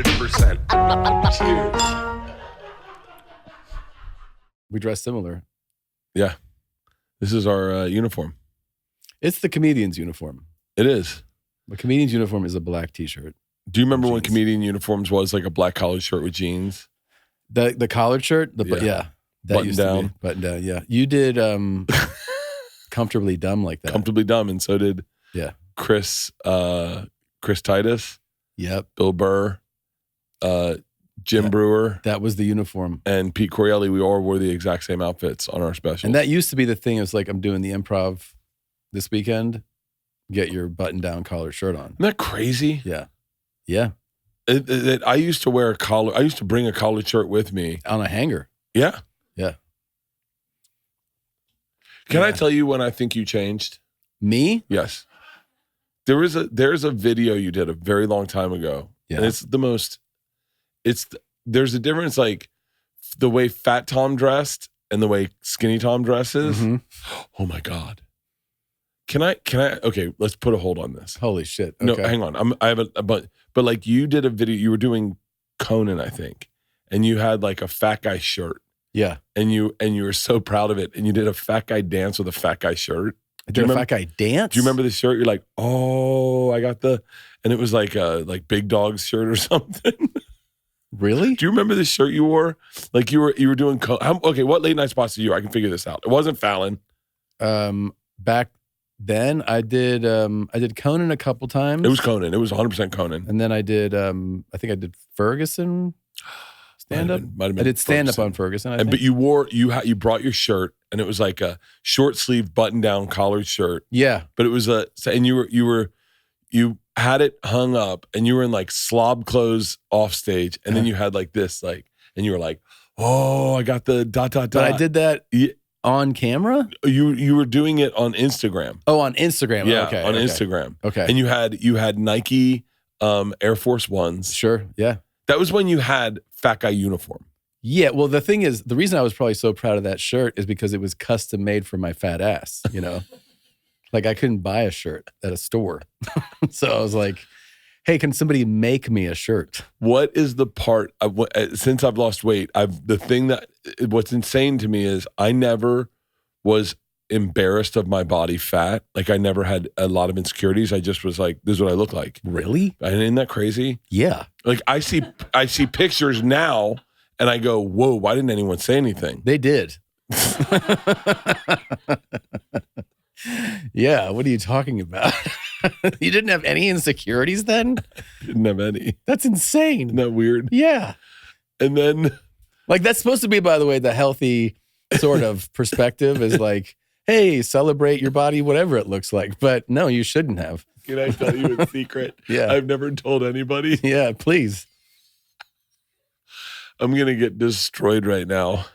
100%. Cheers. We dress similar. Yeah. This is our uniform. It's the comedian's uniform. It is. The comedian's uniform is a black t-shirt. Do you remember when comedian uniforms was like a black collared shirt with jeans? The collared shirt? Yeah. That Button used down. to be. Button down, yeah. You did Comfortably Dumb like that. Comfortably Dumb, and so did Chris Titus. Yep. Bill Burr. Jim Brewer. That was the uniform. And Pete Corelli. We all wore the exact same outfits on our special. And that used to be the thing. It was like, I'm doing the improv this weekend. Get your button-down collared shirt on. Isn't that crazy? Yeah. Yeah. I used to wear a collar. I used to bring a collared shirt with me. On a hanger. Yeah. Yeah. Can I tell you when I think you changed? Me? Yes. There's a video you did a very long time ago. Yeah. And there's a difference, like the way Fat Tom dressed and the way Skinny Tom dresses. Mm-hmm. Oh my God. Can I, okay, let's put a hold on this. Holy shit. Okay. No, hang on. I have but like you did a video, you were doing Conan, I think, and you had like a fat guy shirt. Yeah. And you were so proud of it. And you did a fat guy dance with a fat guy shirt. Fat guy dance? Do you remember the shirt? You're like, oh, I got and it was like a Big Dog's shirt or something. Really? Do you remember the shirt you wore? Like you were doing, okay, what late night spots did you? I can figure this out. It wasn't Fallon. Back then I did Conan a couple times. It was Conan. It was 100% Conan. And then I did, I think I did Ferguson stand up. Might have been I did stand up on Ferguson. I think. But you brought your shirt, and it was like a short sleeve button down collared shirt. Yeah. But it was and you had it hung up, and you were in like slob clothes off stage, and then you had like this, like, and you were like, oh, I got the ... But I did that on camera? You were doing it on Instagram. Oh, on Instagram. Yeah, okay, on Instagram. Okay. And you had Nike Air Force Ones. Sure, yeah. That was when you had fat guy uniform. Yeah, well, the thing is, the reason I was probably so proud of that shirt is because it was custom made for my fat ass, you know? Like, I couldn't buy a shirt at a store. So I was like, hey, can somebody make me a shirt? What is the part of since I've lost weight, what's insane to me is I never was embarrassed of my body fat. Like, I never had a lot of insecurities. I just was like, this is what I look like. Really? And isn't that crazy? Yeah. Like, I see pictures now and I go, whoa, why didn't anyone say anything? They did. Yeah, what are you talking about? You didn't have any insecurities then? Didn't have any. That's insane. Isn't that weird? Yeah. And then, like, that's supposed to be, by the way, the healthy sort of perspective is like, hey, celebrate your body, whatever it looks like. But no, you shouldn't have. Can I tell you a secret? Yeah. I've never told anybody. Yeah, please. I'm going to get destroyed right now.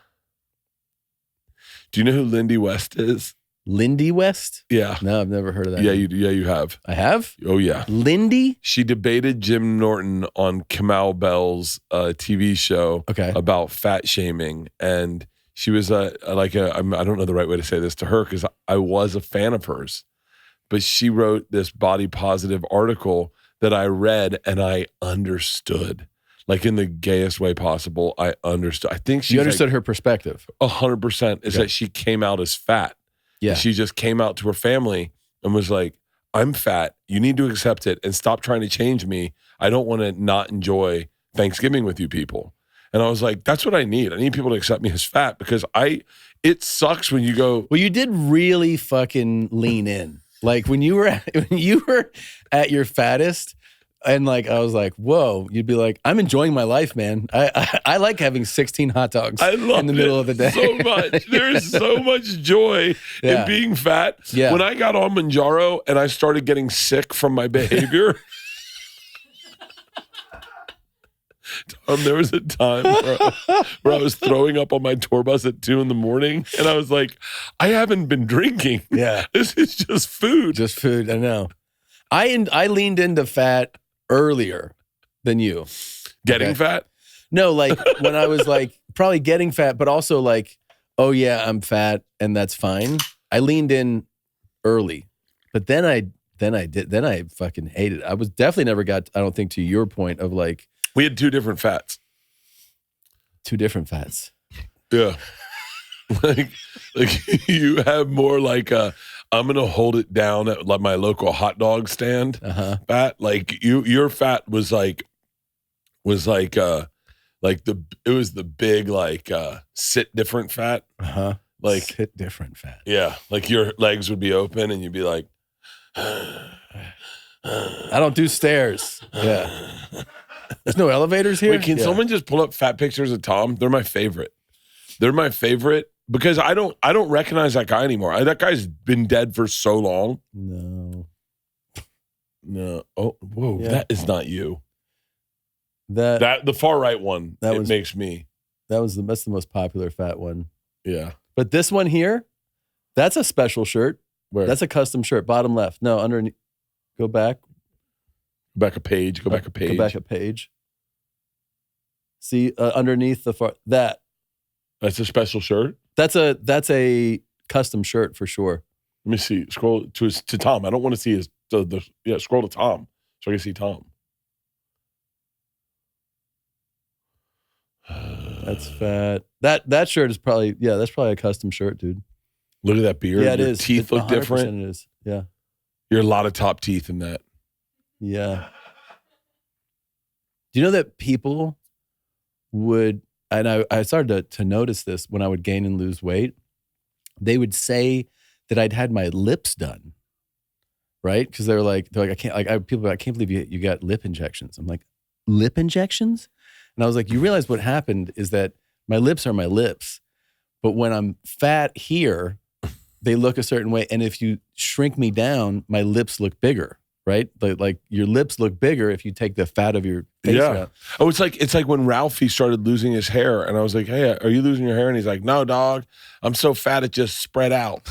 Do you know who Lindy West is? Lindy West? Yeah. No, I've never heard of that. Yeah, you have. I have? Oh, yeah. Lindy? She debated Jim Norton on Kamau Bell's TV show about fat shaming. And she was I don't know the right way to say this to her because I was a fan of hers. But she wrote this body positive article that I read and I understood. Like, in the gayest way possible, I understood. I think she understood her perspective. 100% is that she came out as fat. Yeah. She just came out to her family and was like, I'm fat. You need to accept it and stop trying to change me. I don't want to not enjoy Thanksgiving with you people. And I was like, that's what I need. I need people to accept me as fat because it sucks when you go. Well, you did really fucking lean in. Like, when you were at your fattest, and like, I was like, whoa, you'd be like, I'm enjoying my life, man. I like having 16 hot dogs in the middle of the day. So much. There's so much joy in being fat. Yeah. When I got on Manjaro and I started getting sick from my behavior, there was a time where I was throwing up on my tour bus at 2 a.m. and I was like, I haven't been drinking. Yeah. This is just food. Just food, I know. I leaned into fat earlier than you. Getting fat? No, like when I was like probably getting fat, but also like, oh yeah, I'm fat and that's fine. I leaned in early, but then I fucking hated it. I was definitely never got, I don't think, to your point of like, We had 2 different fats. 2 different fats. Yeah. like you have more like I'm gonna hold it down at like my local hot dog stand fat. Like your fat was like it was the big like sit different fat. Like sit different fat. Yeah. Like your legs would be open and you'd be like I don't do stairs. Yeah. There's no elevators here. Wait, can someone just pull up fat pictures of Tom? They're my favorite. They're my favorite because I don't recognize that guy anymore. That guy's been dead for so long. No. Oh, whoa, that is not you. That the far right one. Makes me. That's the most popular fat one. Yeah. But this one here, that's a special shirt. Where? That's a custom shirt. Bottom left. No, underneath. Go back. Go back a page. Go back a page. See underneath the far that. That's a special shirt. That's a custom shirt for sure. Let me see. Scroll to Tom. I don't want to see his. Scroll to Tom so I can see Tom. That's fat. That shirt is probably that's probably a custom shirt, dude. Look at that beard. Yeah, it Your is. Teeth look different. It is. Yeah. You're a lot of top teeth in that. Yeah. Do you know that people would, and I started to notice this when I would gain and lose weight, they would say that I'd had my lips done, right? Because they're like, I can't believe you got lip injections. I'm like, lip injections? And I was like, you realize what happened is that my lips are my lips, but when I'm fat here, they look a certain way. And if you shrink me down, my lips look bigger, right? Like your lips look bigger if you take the fat of your face out. Oh, it's like when Ralphie started losing his hair, and I was like, "Hey, are you losing your hair?" And he's like, "No, dog, I'm so fat it just spread out."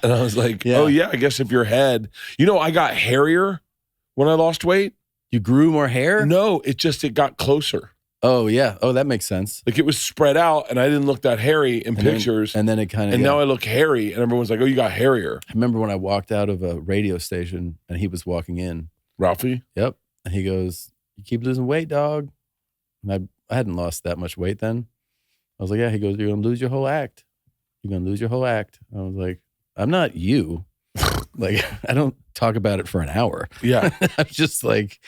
And I was like, "Oh yeah, I guess if your head, I got hairier when I lost weight. You grew more hair? No, it got closer." Oh yeah. Oh, that makes sense. Like it was spread out, and I didn't look that hairy in pictures. And then it kind of. And now I look hairy, and everyone's like, "Oh, you got hairier." I remember when I walked out of a radio station, and he was walking in. Ralphie? Yep. And he goes, "You keep losing weight, dog." And I hadn't lost that much weight then. I was like, "Yeah." He goes, "You're gonna lose your whole act. You're gonna lose your whole act." I was like, "I'm not you." Like I don't talk about it for an hour. Yeah. I'm just like,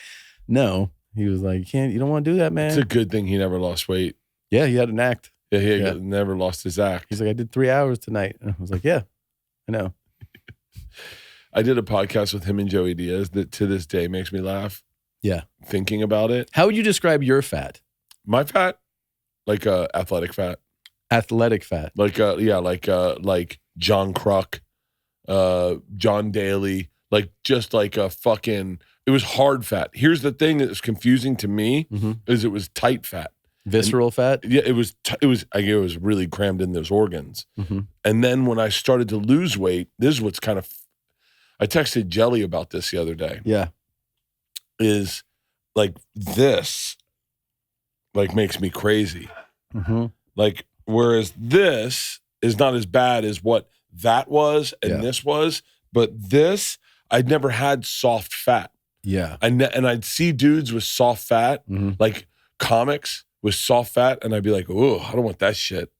no. He was like, you don't want to do that, man. It's a good thing he never lost weight. Yeah, he had an act. Yeah, he never lost his act. He's like, I did 3 hours tonight. And I was like, yeah, I know. I did a podcast with him and Joey Diaz that to this day makes me laugh. Yeah. Thinking about it. How would you describe your fat? My fat? Like athletic fat. Athletic fat. Like John Kruk, John Daly, like just like a fucking... It was hard fat. Here's the thing that was confusing to me is it was tight fat. Visceral fat? Yeah, it was really crammed in those organs. And then when I started to lose weight, this is what's kind of, I texted Jelly about this the other day. Yeah. Is like this, like makes me crazy. Like, whereas this is not as bad as what that was and this was, but this, I'd never had soft fat. Yeah. And I'd see dudes with soft fat, like comics with soft fat, and I'd be like, "Oh, I don't want that shit."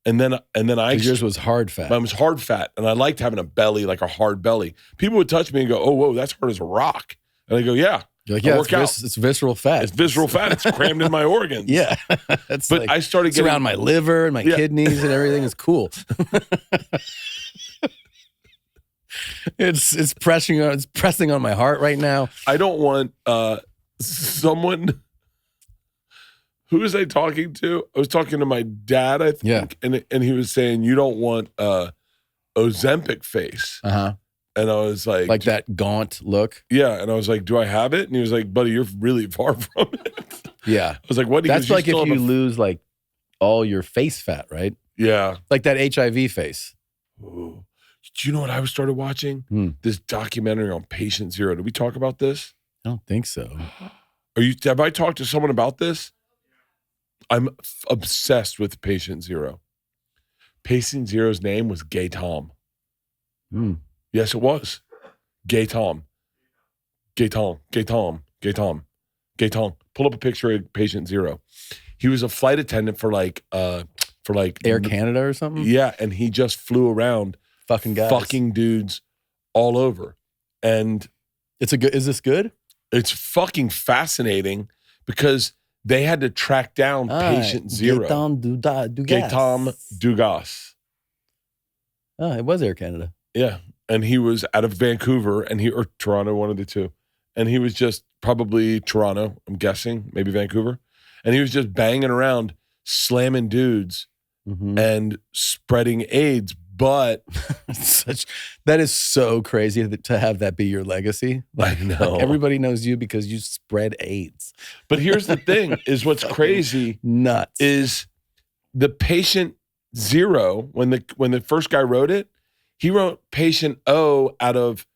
And then yours was hard fat. Mine was hard fat, and I liked having a belly, like a hard belly. People would touch me and go, "Oh, whoa, that's hard as a rock." And I go, "Yeah." You're like, yeah, it's visceral fat. It's visceral fat. It's crammed in my organs. Yeah. I started getting around my liver and my kidneys and everything. It's cool. It's pressing on my heart right now. I don't want someone. Who was I talking to? I was talking to my dad, I think, and he was saying you don't want Ozempic face. And I was like that gaunt look. Yeah, and I was like, do I have it? And he was like, buddy, you're really far from it. Yeah, I was like, what? That's like if you lose like all your face fat, right? Yeah, like that HIV face. Ooh. Do you know what I started watching? This documentary on Patient Zero. Did we talk about this? I don't think so. Have I talked to someone about this? I'm obsessed with Patient Zero. Patient Zero's name was Gay Tom. Yes, it was. Gay Tom. Gay Tom. Gay Tom. Gay Tom. Gay Tom. pull up a picture of patient 0. He was a flight attendant for like Air Canada or something. Yeah, and he just flew around fucking guys, fucking dudes all over. And is this good? It's fucking fascinating because they had to track down patient 0. Gaetan Dugas. Oh, it was Air Canada. Yeah. And he was out of Vancouver or Toronto, one of the two. And he was just probably Toronto, I'm guessing, maybe Vancouver. And he was just banging around, slamming dudes and spreading AIDS. But that is so crazy to have that be your legacy. I know. Everybody knows you because you spread AIDS. But here's the thing, is what's crazy nuts is the patient 0, when the first guy wrote it, he wrote patient O out of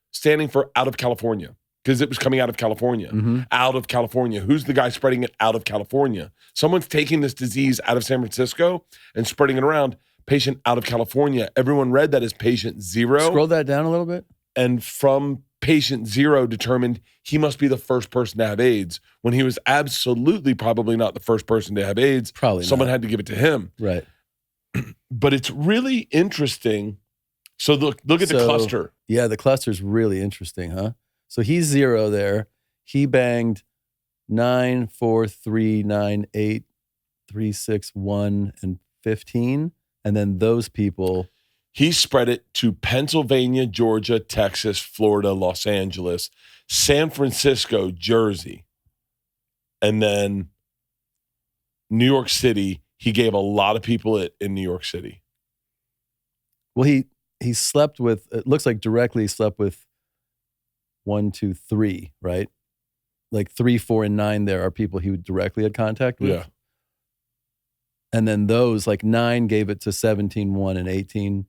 California. Because it was coming out of California. Out of California. Who's the guy spreading it out of California? Someone's taking this disease out of San Francisco and spreading it around. Patient out of California. Everyone read that as patient 0. Scroll that down a little bit. And from patient 0 determined he must be the first person to have AIDS, when he was absolutely probably not the first person to have AIDS. Probably Someone not. had to give it to him. Right. But it's really interesting. So look at the cluster. Yeah, the cluster's really interesting, huh? So he's 0 there. He banged 9, 4, 3, 9, 8, 3, 6, 1, and 15. And then those people. He spread it to Pennsylvania, Georgia, Texas, Florida, Los Angeles, San Francisco, Jersey. And then New York City. He gave a lot of people it in New York City. Well, he slept with, it looks like directly slept with 1, 2, 3, right? Like 3, 4, and 9 there are people he directly had contact with. Yeah. And then those, like 9 gave it to 17, 1, and 18.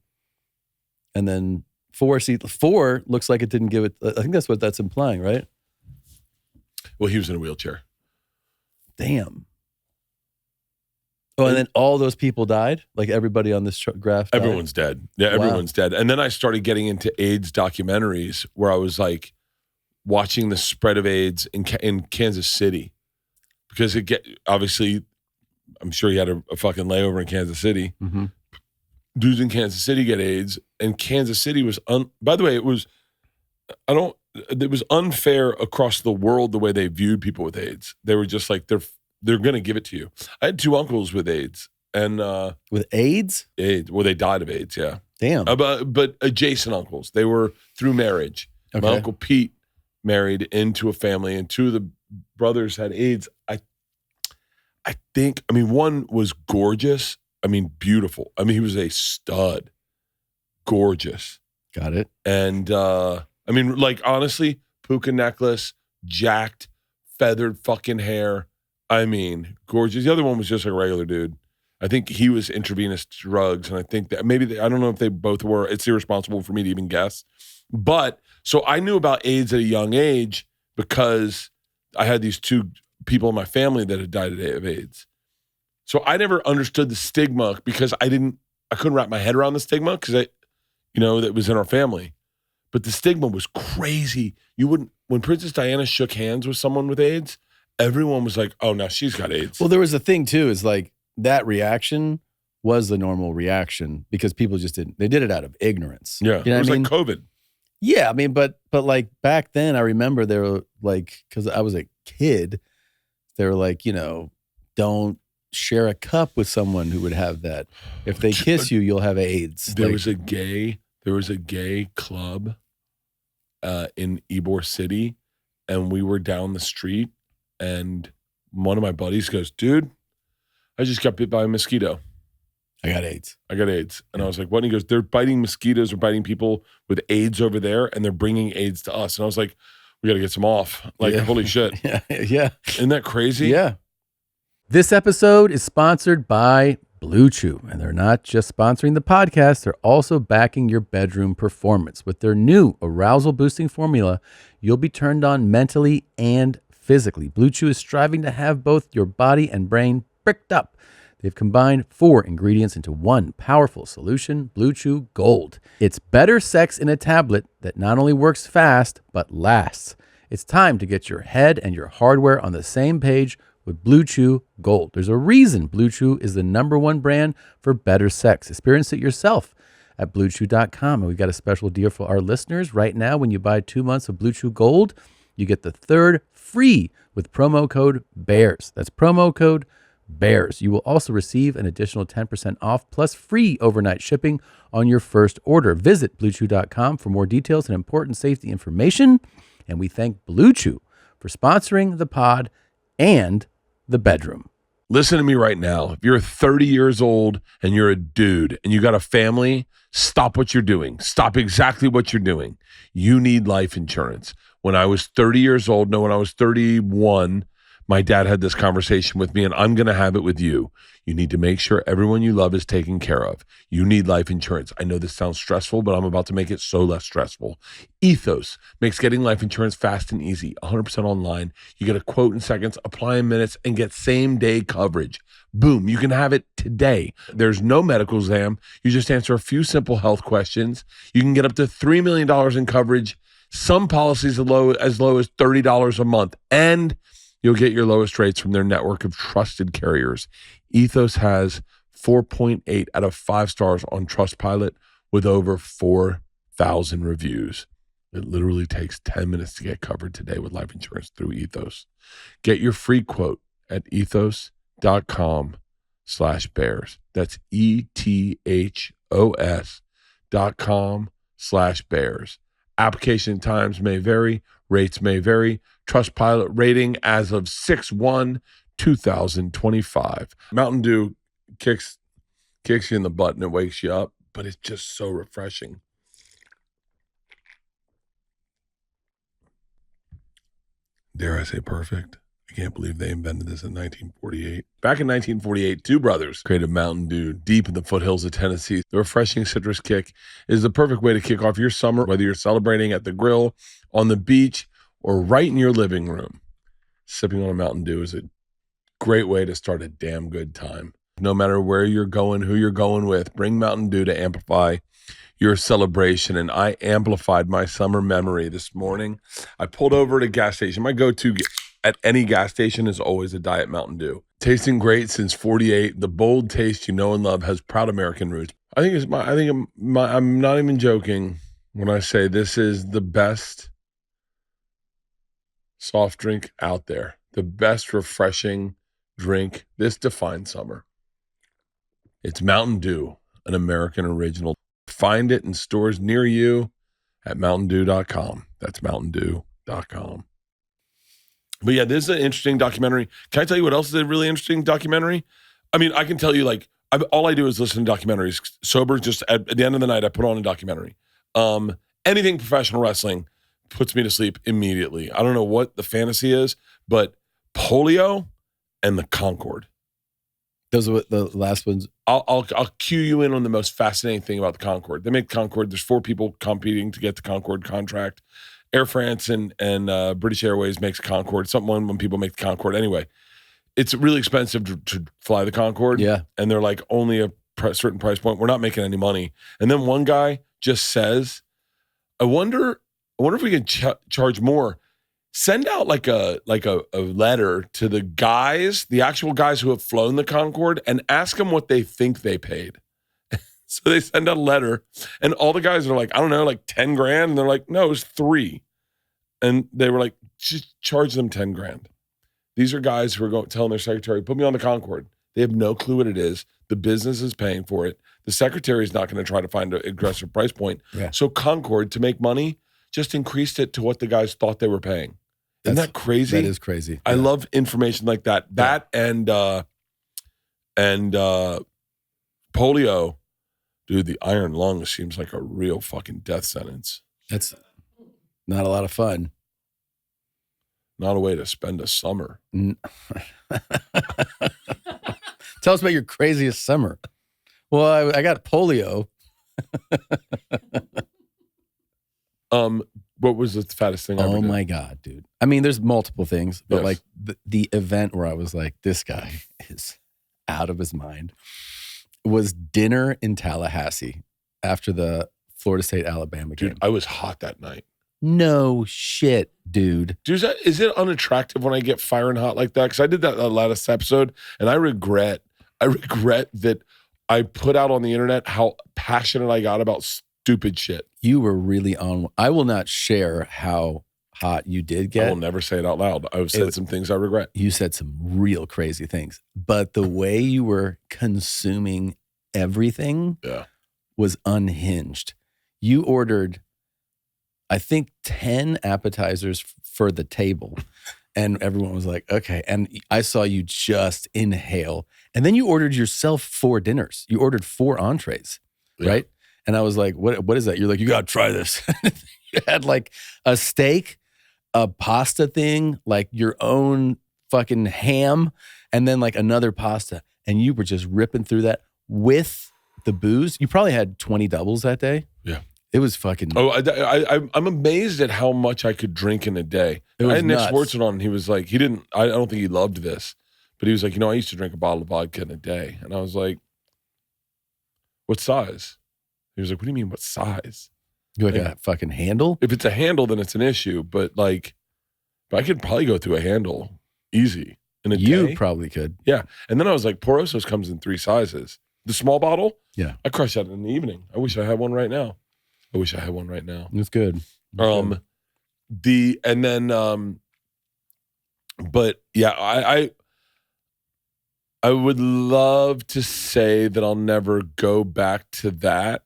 And then 4 looks like it didn't give it. I think that's what that's implying, right? Well, he was in a wheelchair. Damn. Oh, and then all those people died? Like everybody on this graph died? Everyone's dead. Yeah, everyone's dead. And then I started getting into AIDS documentaries where I was like watching the spread of AIDS in Kansas City. Because obviously, I'm sure he had a fucking layover in Kansas City. Dudes in Kansas City get AIDS. And Kansas City was, by the way, it was unfair across the world the way they viewed people with AIDS. They were just like, they're going to give it to you. I had 2 uncles with AIDS. And with AIDS? AIDS. Well, they died of AIDS, yeah. Damn. But adjacent uncles. They were through marriage. Okay. My Uncle Pete married into a family, and 2 of the brothers had AIDS. I think, one was gorgeous. Beautiful. He was a stud. Gorgeous. Got it. And, honestly, puka necklace, jacked, feathered fucking hair. Gorgeous. The other one was just a regular dude. I think he was intravenous drugs, and I think that I don't know if they both were. It's irresponsible for me to even guess. But, so I knew about AIDS at a young age because I had these 2 people in my family that had died of AIDS. So I never understood the stigma because I couldn't wrap my head around the stigma because that was in our family. But the stigma was crazy. When Princess Diana shook hands with someone with AIDS, everyone was like, oh, now she's got AIDS. Well, there was a thing too, is like that reaction was the normal reaction because people just they did it out of ignorance. Yeah. It was like COVID. Yeah. But like back then I remember they were like, cause I was a kid, they were like, don't share a cup with someone who would have that. If they kiss you, you'll have AIDS. There was a gay club in Ybor City, and we were down the street, and one of my buddies goes, dude, I just got bit by a mosquito. I got AIDS. And I was like, what? And he goes, they're biting mosquitoes or biting people with AIDS over there, and they're bringing AIDS to us. And I was like, we got to get some off. Like, holy shit. Yeah. Isn't that crazy? Yeah. This episode is sponsored by Blue Chew, and they're not just sponsoring the podcast, they're also backing your bedroom performance. With their new arousal-boosting formula, you'll be turned on mentally and physically. Blue Chew is striving to have both your body and brain bricked up. They've combined 4 ingredients into one powerful solution, Blue Chew Gold. It's better sex in a tablet that not only works fast, but lasts. It's time to get your head and your hardware on the same page with Blue Chew Gold. There's a reason Blue Chew is the #1 brand for better sex. Experience it yourself at BlueChew.com. And we've got a special deal for our listeners right now. When you buy 2 months of Blue Chew Gold, you get the third free with promo code BEARS. That's promo code BEARS. You will also receive an additional 10% off plus free overnight shipping on your first order. Visit BlueChew.com for more details and important safety information. And we thank Blue Chew for sponsoring the pod and the bedroom. Listen to me right now. If you're 30 years old and you're a dude and you got a family, stop what you're doing. Stop exactly what you're doing. You need life insurance. When I was 30 years old, no, when I was 31, my dad had this conversation with me, and I'm going to have it with you. You need to make sure everyone you love is taken care of. You need life insurance. I know this sounds stressful, but I'm about to make it so less stressful. Ethos makes getting life insurance fast and easy, 100% online. You get a quote in seconds, apply in minutes, and get same-day coverage. Boom, you can have it today. There's no medical exam. You just answer a few simple health questions. You can get up to $3 million in coverage. Some policies as low as $30 a month. And you'll get your lowest rates from their network of trusted carriers. Ethos has 4.8 out of 5 stars on Trustpilot with over 4,000 reviews. It literally takes 10 minutes to get covered today with life insurance through Ethos. Get your free quote at ethos.com/bears. That's ethos.com/bears. Application times may vary. Rates may vary. Trustpilot rating as of 6/1/2025. Mountain Dew kicks you in the butt and it wakes you up, but it's just so refreshing. Dare I say perfect? I can't believe they invented this in 1948. Back in 1948, two brothers created Mountain Dew deep in the foothills of Tennessee. The refreshing citrus kick is the perfect way to kick off your summer, whether you're celebrating at the grill, on the beach, or right in your living room. Sipping on a Mountain Dew is a great way to start a damn good time. No matter where you're going, who you're going with, bring Mountain Dew to amplify your celebration. And I amplified my summer memory this morning. I pulled over at a gas station. My go-to at any gas station is always a Diet Mountain Dew. Tasting great since 48. The bold taste you know and love has proud American roots. I'm not even joking when I say this is the best soft drink out there. The best refreshing drink. This defines summer. It's Mountain Dew, an American original. Find it in stores near you at mountaindew.com. That's mountaindew.com. But yeah, this is an interesting documentary. Can I tell you what else is a really interesting documentary? I mean, I can tell you all I do is listen to documentaries. Sober, just at the end of the night, I put on a documentary. Anything professional wrestling puts me to sleep immediately. I don't know what the fantasy is, but Polio and the Concorde. Those are the last ones. I'll cue you in on the most fascinating thing about the Concorde. They make Concorde. There's 4 people competing to get the Concorde contract. Air France and British Airways makes Concorde. Something when people make the Concorde. Anyway, it's really expensive to fly the Concorde. Yeah. And they're like only a certain price point. We're not making any money. And then one guy just says, I wonder if we can charge more. Send out like a letter to the actual guys who have flown the Concorde, and ask them what they think they paid. So they send out a letter, and all the guys are like, I don't know, like 10 grand. And they're like, no, it was 3. And they were like, just charge them 10 grand. These are guys who are telling their secretary, put me on the Concorde. They have no clue what it is. The business is paying for it. The secretary is not going to try to find an aggressive price point. Yeah. So Concorde, to make money, just increased it to what the guys thought they were paying. Isn't that crazy? That is crazy. Yeah. I love information like that. That and polio, dude, the iron lung seems like a real fucking death sentence. That's not a lot of fun. Not a way to spend a summer. Tell us about your craziest summer. Well, I got polio. What was the fattest thing I ever did? Oh my God, dude. I mean, there's multiple things, but like the event where I was like, this guy is out of his mind was dinner in Tallahassee after the Florida State Alabama game. Dude, I was hot that night. No shit, dude. Is it unattractive when I get firing hot like that? Because I did that last episode, and I regret that I put out on the internet how passionate I got about stupid shit. You were really on. I will not share how hot you did get. I will never say it out loud. I've said some things I regret. You said some real crazy things, but the way you were consuming everything was unhinged. You ordered, I think, 10 appetizers for the table. And everyone was like, okay. And I saw you just inhale. And then you ordered yourself 4 dinners. You ordered 4 entrees, right? And I was like, what is that? You're like, you got to try this. You had like a steak, a pasta thing, like your own fucking ham, and then like another pasta. And you were just ripping through that with the booze. You probably had 20 doubles that day. Yeah. It was fucking. Oh, I'm amazed at how much I could drink in a day. I had Nick Swartzen on, and he was like, I don't think he loved this, but he was like, I used to drink a bottle of vodka in a day. And I was like, what size? He was like, what do you mean, what size? You like a fucking handle? If it's a handle, then it's an issue. But I could probably go through a handle easy in a day. You probably could. Yeah. And then I was like, Porosos comes in 3 sizes. The small bottle? Yeah. I crush that in the evening. I wish I had one right now. It's good. But yeah, I would love to say that I'll never go back to that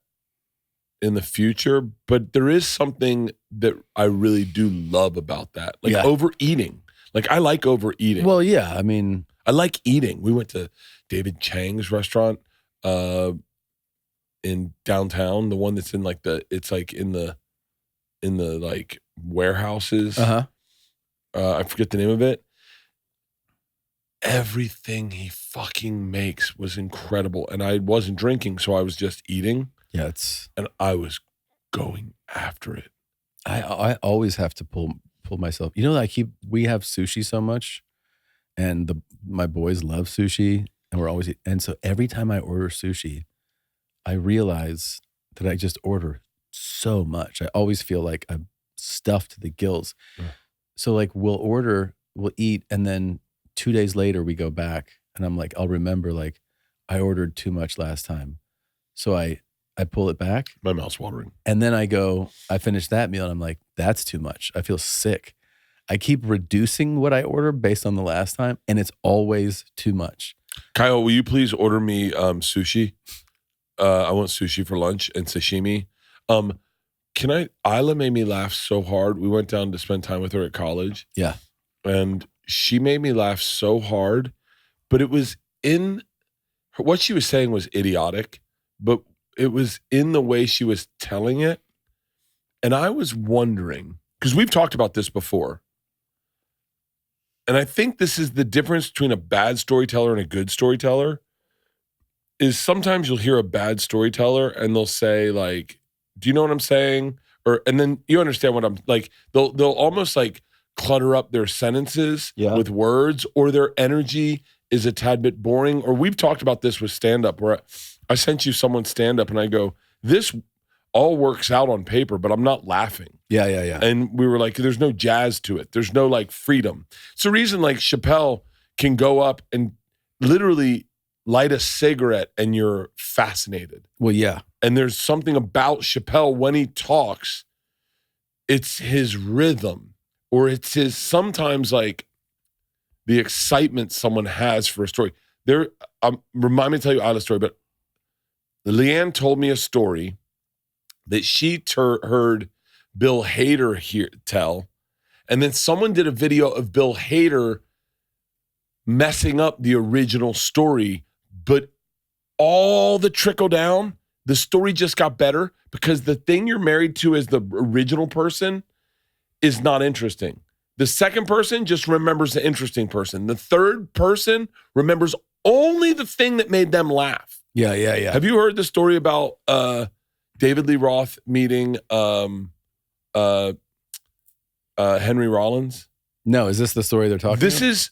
in the future, but there is something that I really do love about that. Like overeating. Like I like overeating. Well, yeah, I mean, I like eating. We went to David Chang's restaurant in downtown, the one that's in like it's like in the like warehouses. I forget the name of it. Everything he fucking makes was incredible. And I wasn't drinking, so I was just eating. Yeah, and I was going after it. I always have to pull myself. You know, we have sushi so much, and my boys love sushi, and so every time I order sushi, I realize that I just order so much. I always feel like I'm stuffed to the gills. Yeah. So like we'll eat, and then 2 days later we go back, and I'm like, I'll remember like I ordered too much last time. So I pull it back. My mouth's watering. And then I finish that meal, and I'm like, that's too much. I feel sick. I keep reducing what I order based on the last time, and it's always too much. Kyle, will you please order me sushi? I want sushi for lunch and sashimi. Isla made me laugh so hard. We went down to spend time with her at college. Yeah. And she made me laugh so hard, but it was what she was saying was idiotic, but it was in the way she was telling it. And I was wondering, because we've talked about this before, and I think this is the difference between a bad storyteller and a good storyteller, is sometimes you'll hear a bad storyteller and they'll say like, do you know what I'm saying? And then you understand what I'm like, they'll almost like clutter up their sentences with words, or their energy is a tad bit boring. Or we've talked about this with stand-up, where I sent you someone's stand-up and I go, this all works out on paper, but I'm not laughing. Yeah. And we were like, there's no jazz to it. There's no like freedom. It's the reason like Chappelle can go up and literally light a cigarette and you're fascinated. Well, yeah. And there's something about Chappelle when he talks, it's his rhythm, or it's his sometimes like the excitement someone has for a story. Remind me to tell you Isla's story, but LeeAnn told me a story that she heard Bill Hader tell, and then someone did a video of Bill Hader messing up the original story, but all the trickle down, the story just got better because the thing you're married to as the original person is not interesting. The second person just remembers the interesting person. The third person remembers only the thing that made them laugh. Yeah. Have you heard the story about David Lee Roth meeting Henry Rollins? No, is this the story they're talking about?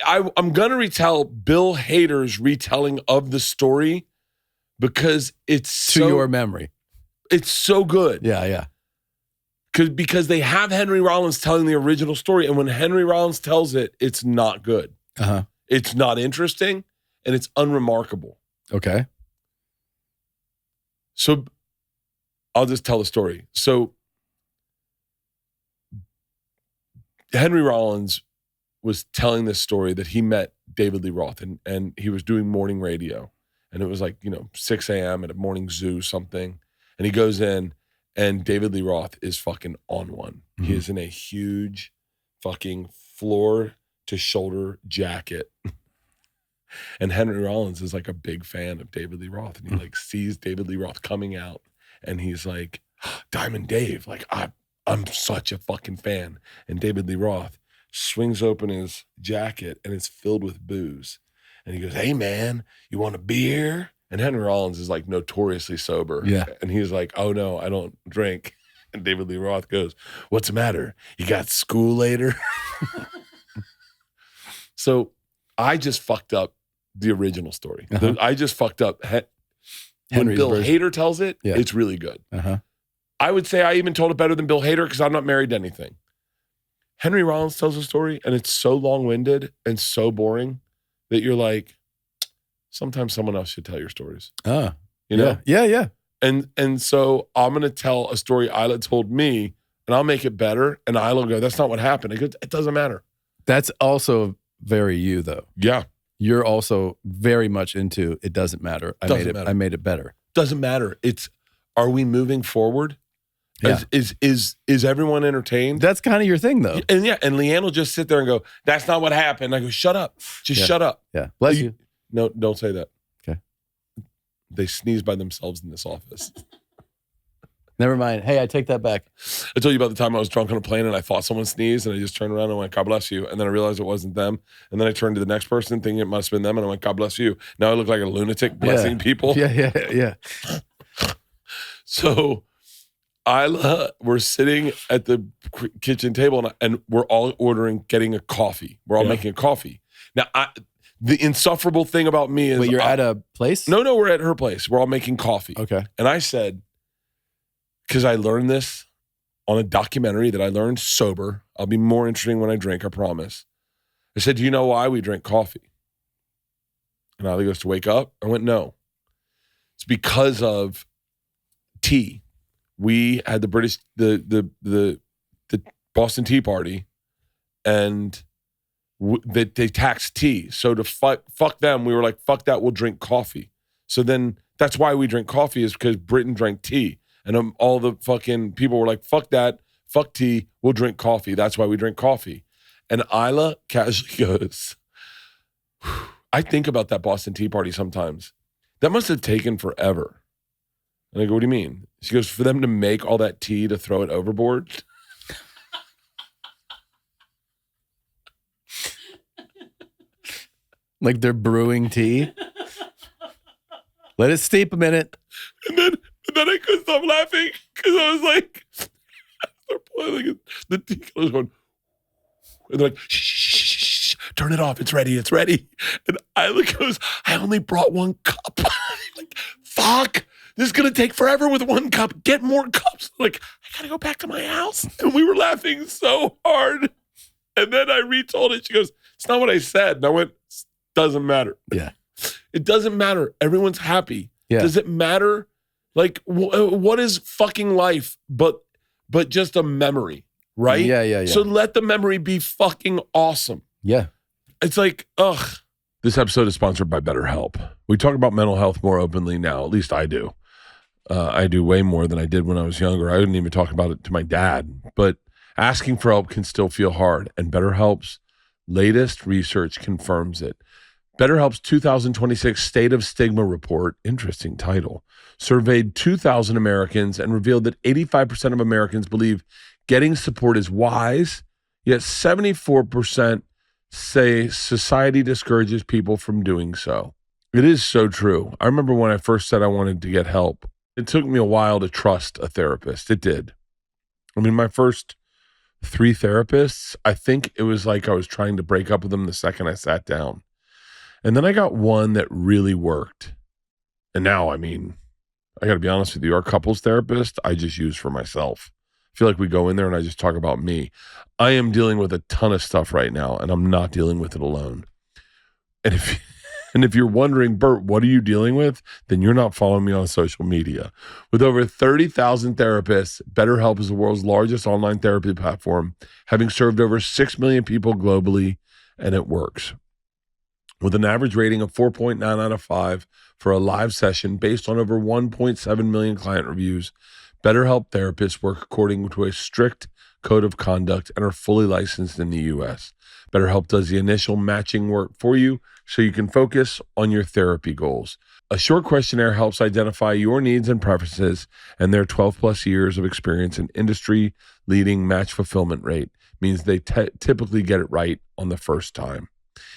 I'm going to retell Bill Hader's retelling of the story because it's to your memory. It's so good. Yeah. Because they have Henry Rollins telling the original story, and when Henry Rollins tells it, it's not good. It's not interesting, and it's unremarkable. Okay. So I'll just tell the story. So Henry Rollins was telling this story that he met David Lee Roth, and he was doing morning radio, and it was like, 6 a.m. at a morning zoo something, and he goes in, and David Lee Roth is fucking on one. Mm-hmm. He is in a huge fucking floor to shoulder jacket. And Henry Rollins is like a big fan of David Lee Roth. And he like sees David Lee Roth coming out, and he's like, Diamond Dave, like I'm such a fucking fan. And David Lee Roth swings open his jacket, and it's filled with booze. And he goes, hey man, you want a beer? And Henry Rollins is like notoriously sober. Yeah. And he's like, oh no, I don't drink. And David Lee Roth goes, what's the matter? You got school later? So I just fucked up the original story. I just fucked up. When Bill Hader tells it, it's really good. I would say I even told it better than Bill Hader because I'm not married to anything. Henry Rollins tells a story, and it's so long-winded and so boring that you're like, sometimes someone else should tell your stories. You know? Yeah. And so I'm going to tell a story Isla told me, and I'll make it better. And Isla will go, that's not what happened. I go, it doesn't matter. That's also very you, though. Yeah. You're also very much into it doesn't matter. I made it better. Doesn't matter. It's, are we moving forward? Yeah. Is everyone entertained? That's kind of your thing, though. And and LeeAnn will just sit there and go, that's not what happened. I go, shut up. Just shut up. Yeah. Bless you. No, don't say that. Okay. They sneeze by themselves in this office. Never mind. Hey, I take that back. I told you about the time I was drunk on a plane and I thought someone sneezed, and I just turned around and went, God bless you. And then I realized it wasn't them. And then I turned to the next person thinking it must have been them, and I went, God bless you. Now I look like a lunatic blessing people. Yeah. So we're sitting at the kitchen table, and we're all getting a coffee. We're all making a coffee. Now, the insufferable thing about me is... Wait, you're at a place? No, we're at her place. We're all making coffee. Okay. And I said, because I learned this on a documentary that I learned sober. I'll be more interesting when I drink, I promise. I said, do you know why we drink coffee? And Ali goes, to wake up? I went, no. It's because of tea. We had the Boston Tea Party, and they taxed tea. So to fuck them, we were like, fuck that, we'll drink coffee. So then that's why we drink coffee, is because Britain drank tea. And all the fucking people were like, fuck that, fuck tea, we'll drink coffee. That's why we drink coffee. And Isla casually goes, I think about that Boston Tea Party sometimes. That must have taken forever. And I go, what do you mean? She goes, for them to make all that tea to throw it overboard? Like they're brewing tea? Let it steep a minute. And then I couldn't stop laughing because I was like, the tea was going, and they're like, shh, turn it off. It's ready. And Isla goes, I only brought one cup. Like, fuck, this is going to take forever with one cup. Get more cups. Like, I got to go back to my house. And we were laughing so hard. And then I retold it. She goes, it's not what I said. And I went, doesn't matter. Yeah. It doesn't matter. Everyone's happy. Yeah. Does it matter? Like, what is fucking life but just a memory, right? Yeah. So let the memory be fucking awesome. Yeah. It's like, ugh. This episode is sponsored by BetterHelp. We talk about mental health more openly now. At least I do. I do way more than I did when I was younger. I wouldn't even talk about it to my dad. But asking for help can still feel hard. And BetterHelp's latest research confirms it. BetterHelp's 2026 State of Stigma Report, interesting title, surveyed 2,000 Americans and revealed that 85% of Americans believe getting support is wise, yet 74% say society discourages people from doing so. It is so true. I remember when I first said I wanted to get help, it took me a while to trust a therapist. It did. I mean, my first 3 therapists, I think it was like I was trying to break up with them the second I sat down. And then I got one that really worked. And now, I mean, I got to be honest with you, our couples therapist, I just use for myself. feel like we go in there and I just talk about me. I am dealing with a ton of stuff right now, and I'm not dealing with it alone. And if you're wondering, Bert, what are you dealing with? Then you're not following me on social media. With over 30,000 therapists, BetterHelp is the world's largest online therapy platform, having served over 6 million people globally, and it works. With an average rating of 4.9 out of 5 for a live session based on over 1.7 million client reviews, BetterHelp therapists work according to a strict code of conduct and are fully licensed in the U.S. BetterHelp does the initial matching work for you so you can focus on your therapy goals. A short questionnaire helps identify your needs and preferences, and their 12-plus years of experience in industry-leading match fulfillment rate means they typically get it right on the first time.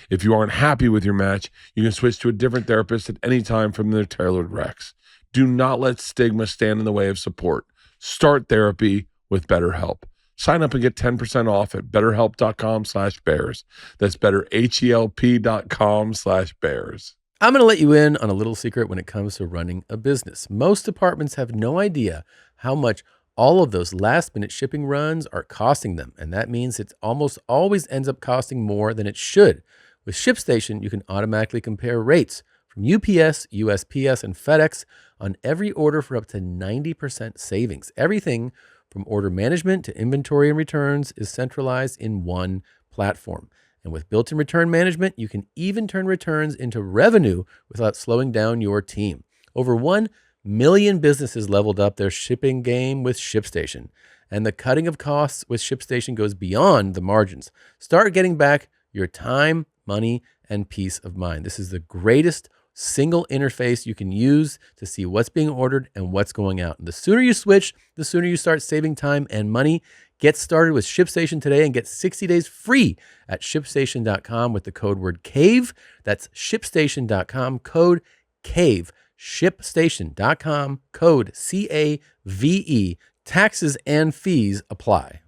If you aren't happy with your match, you can switch to a different therapist at any time from their tailored recs. Do not let stigma stand in the way of support. Start therapy with BetterHelp. Sign up and get 10% off at betterhelp.com/bears. That's betterhelp.com/bears. I'm going to let you in on a little secret when it comes to running a business. Most departments have no idea how much all of those last-minute shipping runs are costing them, and that means it almost always ends up costing more than it should. With ShipStation, you can automatically compare rates from UPS, USPS, and FedEx on every order for up to 90% savings. Everything from order management to inventory and returns is centralized in one platform. And with built-in return management, you can even turn returns into revenue without slowing down your team. Over 1 million businesses leveled up their shipping game with ShipStation. And the cutting of costs with ShipStation goes beyond the margins. Start getting back your time, money, and peace of mind. This is the greatest single interface you can use to see what's being ordered and what's going out. And the sooner you switch, the sooner you start saving time and money. Get started with ShipStation today and get 60 days free at ShipStation.com with the code word CAVE. That's ShipStation.com, code CAVE. ShipStation.com, code CAVE. Taxes and fees apply.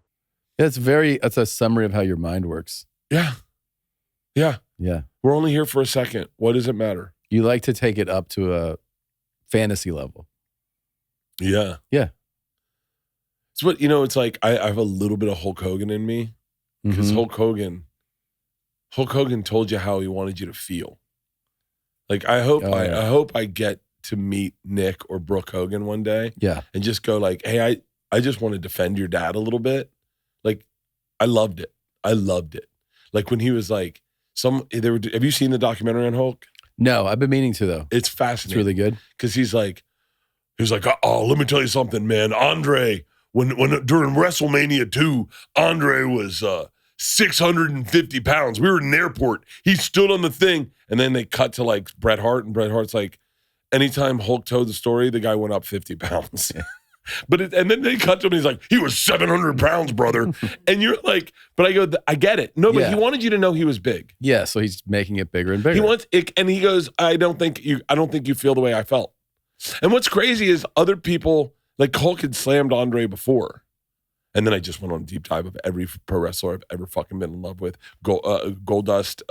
That's a summary of how your mind works. Yeah. Yeah. Yeah. We're only here for a second. What does it matter? You like to take it up to a fantasy level. Yeah. Yeah. It's what, it's like I have a little bit of Hulk Hogan in me because Hulk Hogan told you how he wanted you to feel. Like I hope I get to meet Nick or Brooke Hogan one day. Yeah. And just go like, hey, I just want to defend your dad a little bit. Like I loved it. Like when he was like have you seen the documentary on Hulk? No, I've been meaning to though. It's fascinating. It's really good. Because he's like, oh, let me tell you something, man. Andre, when during WrestleMania 2, Andre was 650 pounds. We were in an airport. He stood on the thing, and then they cut to like Bret Hart, and Bret Hart's like, anytime Hulk told the story, the guy went up 50 pounds. And then they cut to him, and he's like, he was 700 pounds, brother. And you're like, but I go, I get it. No, but he wanted you to know he was big. Yeah, so he's making it bigger and bigger. He wants it, and he goes, I don't think you feel the way I felt. And what's crazy is other people, like Hulk had slammed Andre before. And then I just went on a deep dive of every pro wrestler I've ever fucking been in love with. Goldust,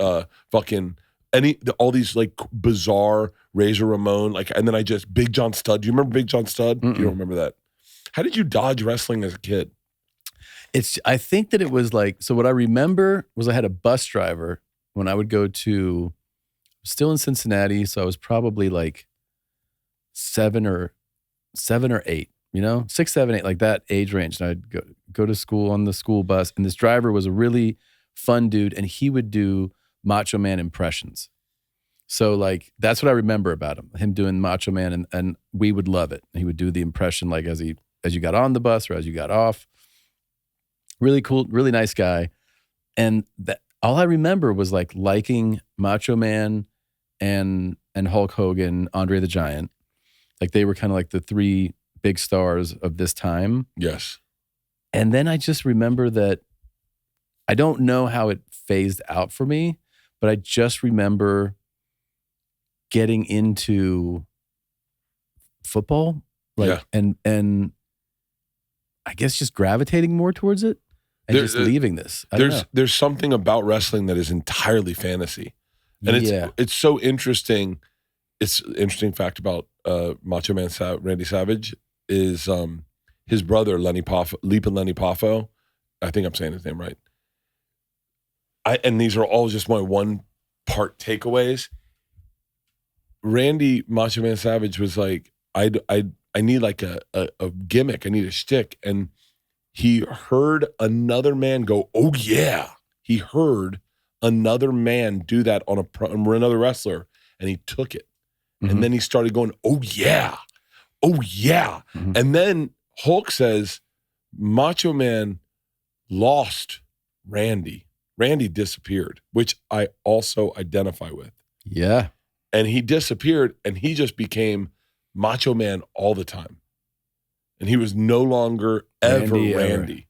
all these like bizarre Razor Ramon, and then Big John Studd. Do you remember Big John Studd? You don't remember that? How did you dodge wrestling as a kid? I think that it was like, so what I remember was I had a bus driver when I would go to, still in Cincinnati, so I was probably like 7 or 8, 6, 7, 8, like that age range. And I'd go to school on the school bus, and this driver was a really fun dude, and he would do Macho Man impressions. So like that's what I remember about him doing Macho Man, and we would love it. He would do the impression like as you got on the bus or as you got off. Really cool, really nice guy. And all I remember was like liking Macho Man and Hulk Hogan, Andre the Giant. Like they were kind of like the 3 big stars of this time. Yes. And then I just remember that I don't know how it phased out for me, but I just remember getting into football, and I guess just gravitating more towards it and just leaving this. There's something about wrestling that is entirely fantasy, and it's so interesting. It's an interesting fact about Macho Man Randy Savage is his brother, Lenny Poffo, I think I'm saying his name right. And these are all just my one part takeaways. Randy Macho Man Savage was like, I need like a gimmick. I need a shtick. And he heard another man go, oh yeah. He heard another man do that on another wrestler, and he took it. Mm-hmm. And then he started going, oh yeah. Oh yeah. Mm-hmm. And then Hulk says, Macho Man lost Randy. Randy disappeared, which I also identify with. Yeah. And he disappeared, and he just became Macho Man all the time. And he was no longer ever Randy.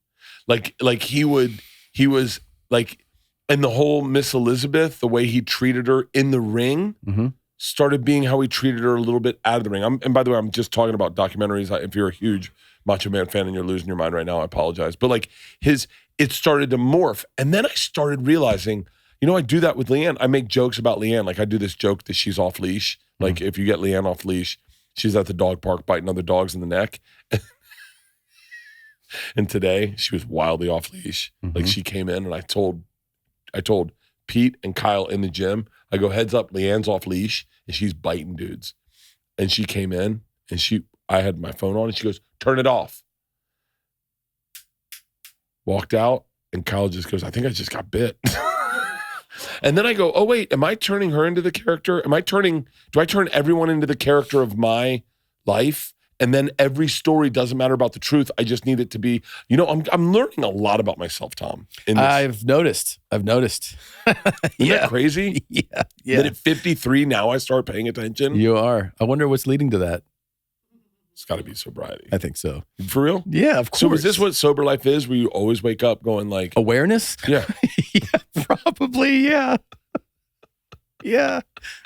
Like he was like, and the whole Miss Elizabeth, the way he treated her in the ring, mm-hmm. started being how he treated her a little bit out of the ring. And by the way, I'm just talking about documentaries. If you're a huge Macho Man fan and you're losing your mind right now, I apologize. But like it started to morph. And then I started realizing, I do that with LeeAnn. I make jokes about LeeAnn. Like I do this joke that she's off leash. Like mm-hmm. if you get LeeAnn off leash, she's at the dog park biting other dogs in the neck. And today she was wildly off leash. Mm-hmm. Like she came in and I told Pete and Kyle in the gym, I go, heads up, LeeAnn's off leash and she's biting dudes. And she came in and I had my phone on and she goes, turn it off. Walked out and Kyle just goes, I think I just got bit. And then I go, oh wait, am I turning her into the character? Do I turn everyone into the character of my life? And then every story doesn't matter about the truth. I just need it to be, I'm learning a lot about myself, Tom. I've noticed. Isn't that crazy? Yeah. That at 53 now I start paying attention. You are. I wonder what's leading to that. It's got to be sobriety. I think so. For real? Yeah, of course. So is this what sober life is, where you always wake up going like... Awareness? Yeah. Yeah, probably, yeah. Yeah.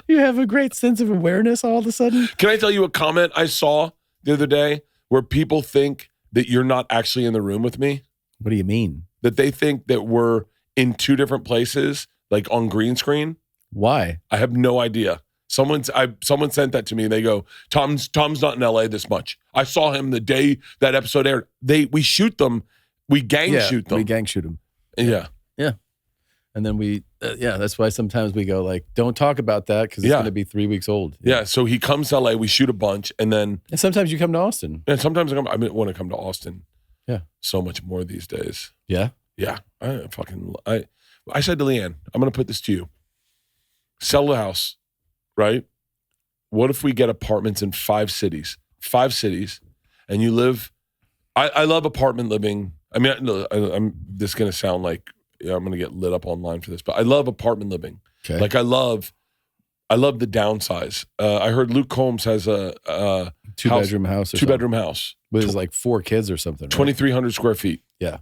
You have a great sense of awareness all of a sudden. Can I tell you a comment I saw the other day where people think that you're not actually in the room with me? What do you mean? That they think that we're in two different places, like on green screen. Why? I have no idea. Someone sent that to me. They go, Tom's not in LA this much. I saw him the day that episode aired. We shoot them. We gang shoot them. We gang shoot them. Yeah. Yeah. And then that's why sometimes we go like, don't talk about that because it's going to be 3 weeks old. Yeah. So he comes to LA, we shoot a bunch, and then... And sometimes you come to Austin. And sometimes I want to come to Austin. Yeah. So much more these days. Yeah? Yeah. I said to LeeAnn, I'm going to put this to you. Sell the house, right? What if we get apartments in 5 cities? 5 cities, and you live... I love apartment living. I mean, this is going to sound like... I'm going to get lit up online for this, but I love apartment living. Okay. Like I love the downsize. I heard Luke Combs has a two-bedroom house. Two-bedroom house. With like 4 kids or something. Right? 2,300 square feet. Yeah.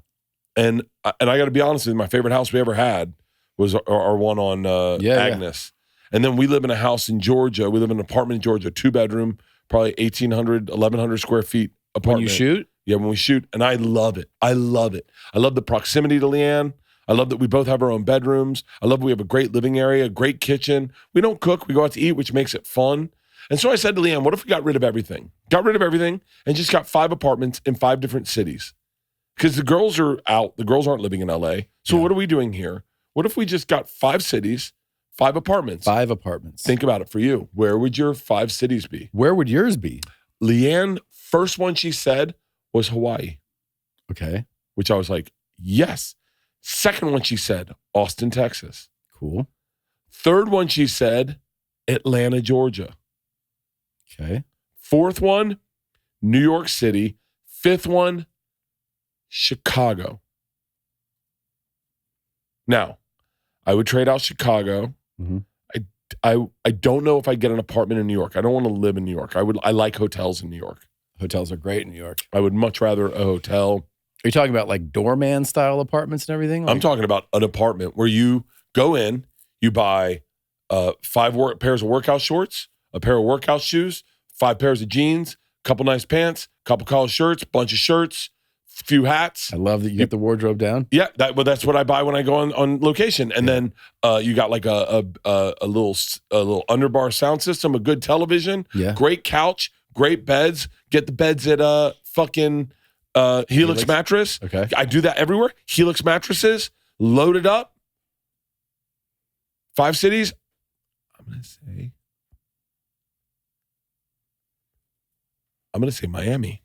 And I got to be honest with you, my favorite house we ever had was our one on Agnes. Yeah. And then we live in a house in Georgia. We live in an apartment in Georgia, 2-bedroom, probably 1,800, 1,100 square feet apartment. When you shoot? Yeah, when we shoot. And I love it. I love it. I love the proximity to LeeAnn. I love that we both have our own bedrooms. I love we have a great living area, a great kitchen. We don't cook. We go out to eat, which makes it fun. And so I said to LeeAnn, what if we got rid of everything? Got rid of everything and just got 5 apartments in 5 different cities? Because the girls are out. The girls aren't living in LA. So what are we doing here? What if we just got 5 cities, 5 apartments? 5 apartments. Think about it for you. Where would your 5 cities be? Where would yours be? LeeAnn, first one she said was Hawaii. Okay. Which I was like, yes. Second one she said, Austin, Texas. Cool. Third one she said, Atlanta, Georgia. Okay. Fourth one, New York City. Fifth one, Chicago. Now, I would trade out Chicago. Mm-hmm. I don't know if I'd get an apartment in New York. I don't want to live in New York. I like hotels in New York. Hotels are great in New York. I would much rather a hotel. Are you talking about like doorman style apartments and everything? I'm talking about an apartment where you go in, you buy 5 pairs of workout shorts, a pair of workout shoes, 5 pairs of jeans, a couple nice pants, a couple collar shirts, bunch of shirts, a few hats. I love that you get the wardrobe down. Yeah, that's what I buy when I go on location. And then you got like a little underbar sound system, a good television, great couch, great beds. Get the beds at fucking Helix mattress. Okay. I do that everywhere. Helix mattresses, loaded up. 5 cities. I'm going to say Miami.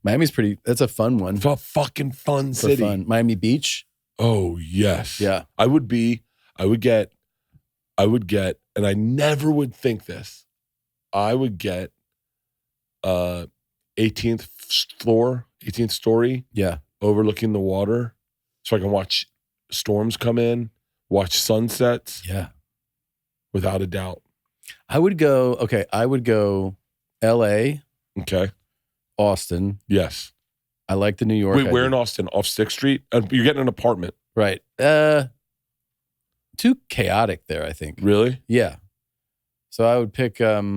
Miami's that's a fun one. It's a fucking fun city. Fun. Miami Beach. Oh, yes. Yeah. I would get, and I never would think this. I would get 18th story. Yeah. Overlooking the water so I can watch storms come in, watch sunsets. Yeah. Without a doubt. I would go LA. Okay. Austin. Yes. I like the New York. Wait, where in Austin? Off 6th Street? You're getting an apartment. Right. Too chaotic there, I think. Really? Yeah. So I would pick just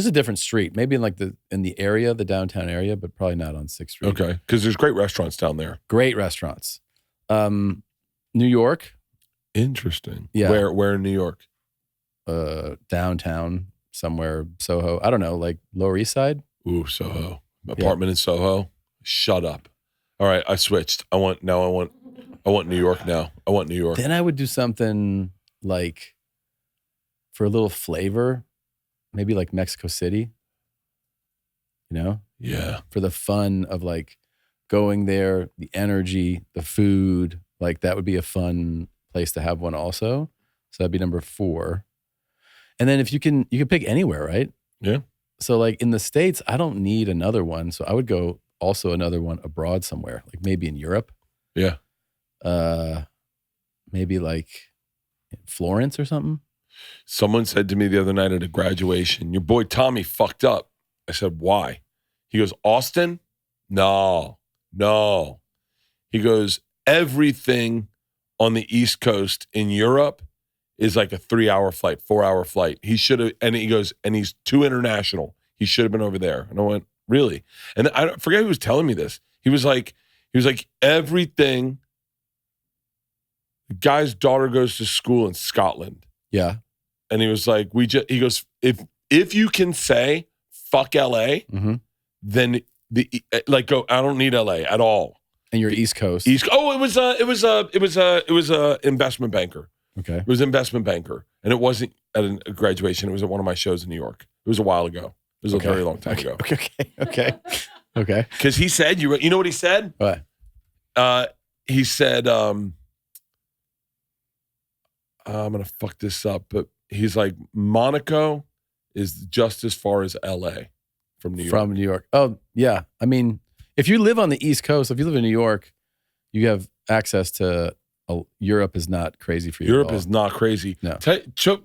a different street. Maybe in the area, the downtown area, but probably not on 6th Street. Okay. Because there's great restaurants down there. Great restaurants. New York. Interesting. Yeah. Where in New York? Downtown, somewhere, Soho. I don't know, like Lower East Side. Ooh, Soho. Apartment in Soho. Shut up. All right, I switched. I want New York now. I want New York. Then I would do something like, for a little flavor, maybe like Mexico City. You know? Yeah. For the fun of like going there, the energy, the food, like that would be a fun place to have one also. So that'd be number 4. And then you can pick anywhere, right? Yeah. So like in the States, I don't need another one. So I would go also another one abroad somewhere, like maybe in Europe. Yeah. Maybe like Florence or something. Someone said to me the other night at a graduation, your boy Tommy fucked up. I said, why? He goes, Austin? No. He goes, everything on the East Coast in Europe is like a 3-hour flight, 4-hour flight. He should have, and he goes, and he's too international. He should have been over there. And I went, really? And I forget who was telling me this. He was like, everything. The guy's daughter goes to school in Scotland. Yeah. And he was like, he goes, if you can say fuck LA, then go, I don't need LA at all. And you're East Coast. It was a investment banker. Okay. It was an investment banker. And it wasn't at a graduation. It was at one of my shows in New York. It was a while ago. It was a very long time ago. Okay. Because he said, you know what he said? What? He said, I'm going to fuck this up, but he's like, Monaco is just as far as LA from New York. Oh, yeah. I mean, if you live on the East Coast, if you live in New York, you have access to Europe is not crazy for you. Europe is not crazy. No.